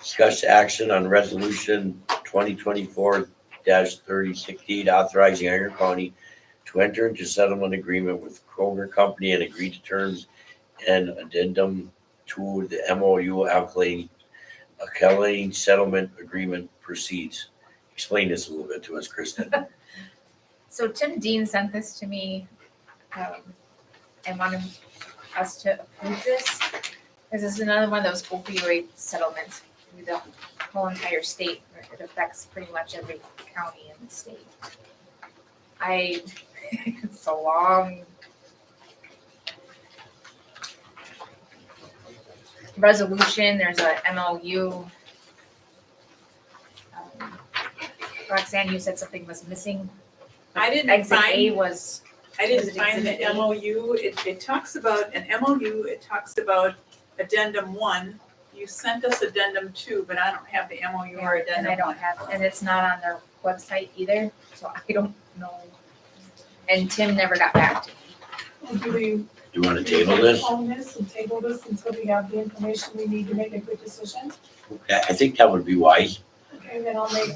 Discuss action on resolution 2024-3068 authorizing Iron County to enter into settlement agreement with Kroger Company and agree to terms and addendum to the MOU alkylating settlement agreement proceeds. Explain this a little bit to us, Kristen. So Tim Dean sent this to me, and wanted us to approve this, because this is another one of those opioid settlements through the whole entire state. It affects pretty much every county in the state. It's a long resolution, there's a MOU. Roxanne, you said something was missing. I didn't Exit A find, was, I didn't was it find exhibit the A? MOU. It talks about an MOU, it talks about addendum 1. You sent us addendum 2, but I don't have the MOU or and I addendum 1. don't have, and it's not on their website either, so I don't know. And Tim never got back to me. And do we? Do you want to table this? Postpone this and table this until we have the information we need to make a good decision? I think that would be wise. Okay, then I'll make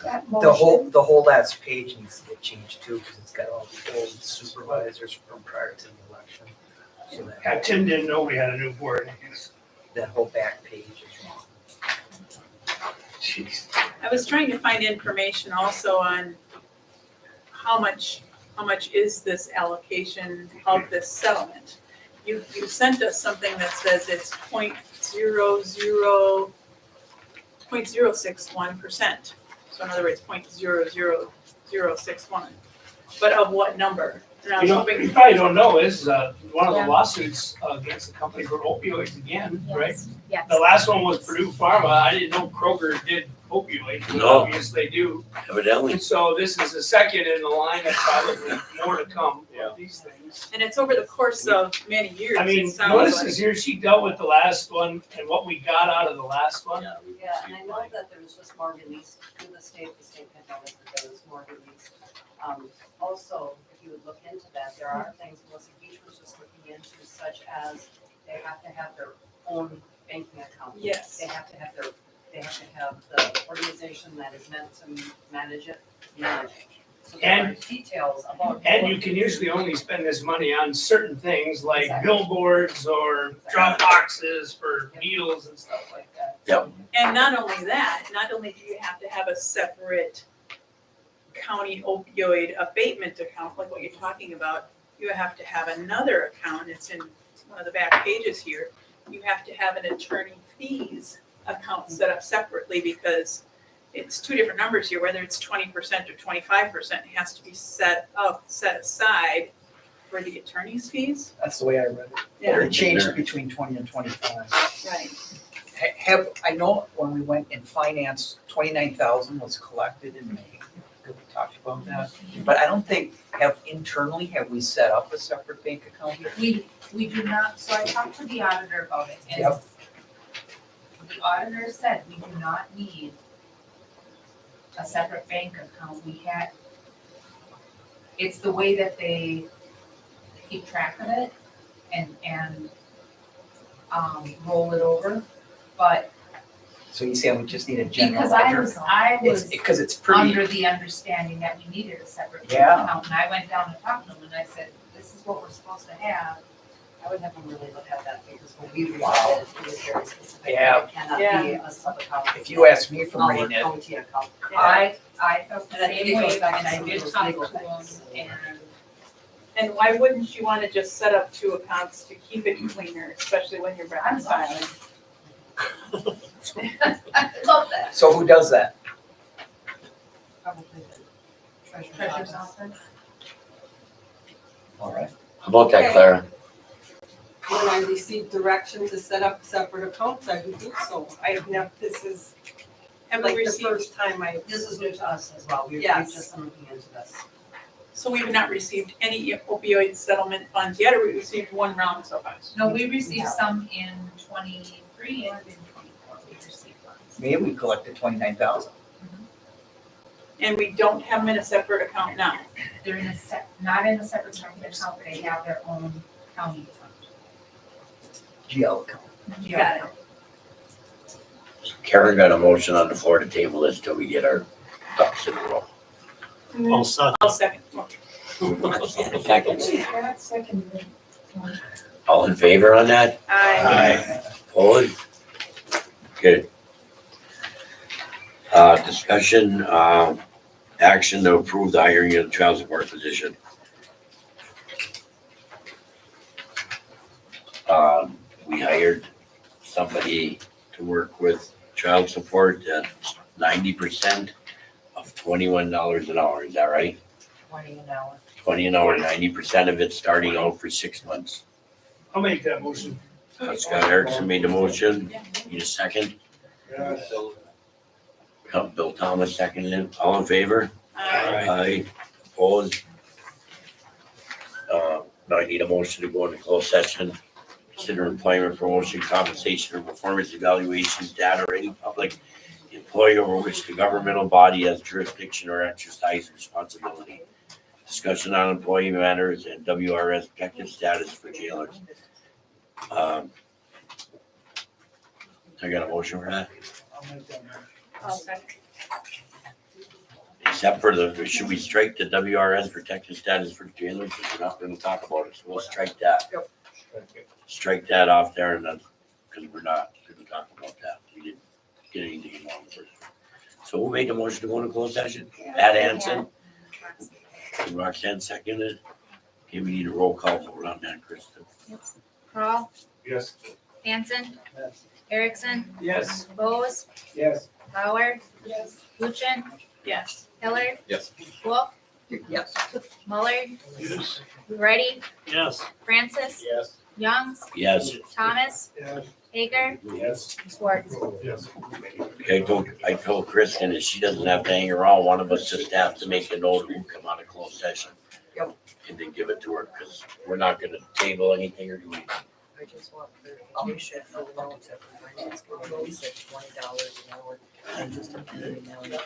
that motion. The whole last page needs to get changed too, because it's got all the old supervisors from prior to the election. So Yeah, Tim didn't know we had a new board. that whole back page is wrong. Jeez. I was trying to find information also on how much is this allocation of this settlement? You sent us something that says it's 0.061%. So in other words, 0.00061. But of what number? And I was hoping, You probably don't know, is one of the Yeah. lawsuits against the company for opioids again, right? Yes, yes. The last one was Purdue Pharma. I didn't know Kroger did opioids, but No. obviously they do. Evidently. So this is the second in the line, and probably more to come of these things. and it's over the course of many years. I mean, it sounds notice like. is here, she dealt with the last one and what we got out of the last one. Yeah, and I know that there was just more released to the state had noticed that there was more released. Also, if you would look into that, there are things Melissa Beach was just looking into, such as they have to have their own banking account. Yes. They have to have the organization that is meant to manage it, manage it. So there are details about. And you can usually only spend this money on certain things like Exactly. billboards or drop boxes for needles and stuff like that. Yep. And not only that, not only do you have to have a separate county opioid abatement account, like what you're talking about, you have to have another account, it's in one of the back pages here. You have to have an attorney fees account set up separately because it's two different numbers here, whether it's 20% or 25% has to be set aside for the attorney's fees. That's the way I read it. Or it changed between 20 and 25. Right. I know when we went in finance, 29,000 was collected in May. We talked about that. But I don't think, have we set up a separate bank account here? We do not, so I talked to the auditor about it, and Yep. the auditor said we do not need a separate bank account. It's the way that they keep track of it and roll it over, but So you say we just need a general because ledger? I was Because it's pretty, under the understanding that we needed a separate bank Yeah. account, and I went down and talked to them, and I said, this is what we're supposed to have. I would have them really look at that because when we read it, it was very specific. Yeah. It cannot be a sub-account. if you ask me from Our reading it, county account. I felt the And I think same it goes way, back and to I some of did those talk legal to them, things. And why wouldn't you wanna just set up two accounts to keep it cleaner, especially when you're I'm reconciling? I love that. so who does that? Probably the treasurer's Treasurer's office. office. All right. How about that, Clara? When I received direction to set up separate accounts, I would do so. I have never, this is Have like we the received, first time I, This is new to us as well. We're Yes. just looking into this. so we've not received any opioid settlement funds yet, or we received one round so far? No, we received some in 23 and in 24, we received funds. Maybe we collected 29,000. And we don't have them in a separate account now. They're in not in a separate county account, they have their own county account. GL account. You got it. Karen got a motion on the floor to table this till we get our ducks in a row. I'll second. I'll second. Seconds. Yeah, second. All in favor on that? Aye. Opposed? Good. Discussion, action to approve the hiring of the child support position. We hired somebody to work with child support at 90% of $21 an hour, is that right? 20 an hour. 20 an hour, 90% of it starting out for 6 months. I'll make that motion. Scott Erickson made the motion, need a second? Bill Thomas seconded it, all in favor? Aye. Opposed? Now I need a motion to go into closed session. Consider employment, promotion, compensation, or performance evaluations, data, or any public employee over which the governmental body has jurisdiction or exercise responsibility. Discussion on employee matters and WRS protective status for jailers. I got a motion for that? I'll make that motion. I'll second. Except for should we strike the WRS protected status for jailers, because we're not gonna talk about it, so we'll strike that. Strike that off there and then, because we're not gonna talk about that, we didn't get anything wrong with it. So who made the motion to go into closed session? Pat Hanson, and Roxanne seconded. Okay, we need a roll call vote on that, Krista. Crawl, Yes. Hanson, Yes. Erickson, Yes. Bose, Yes. Bauer, Yes. Luchin, Yes. Hiller. Yes. Wolf, Yes. Muller, Ready, Yes. Francis, Yes. Youngs, Yes, Thomas, Yes. Hager, Yes. Schwartz. Yes. okay, I told Kristen that she doesn't have to hang around, one of us just have to make a note who come out of closed session. Yep. And then give it to her, because we're not gonna table anything or do anything. I just want clarification for the notes that the finance committee said $20 an hour and just a penny now.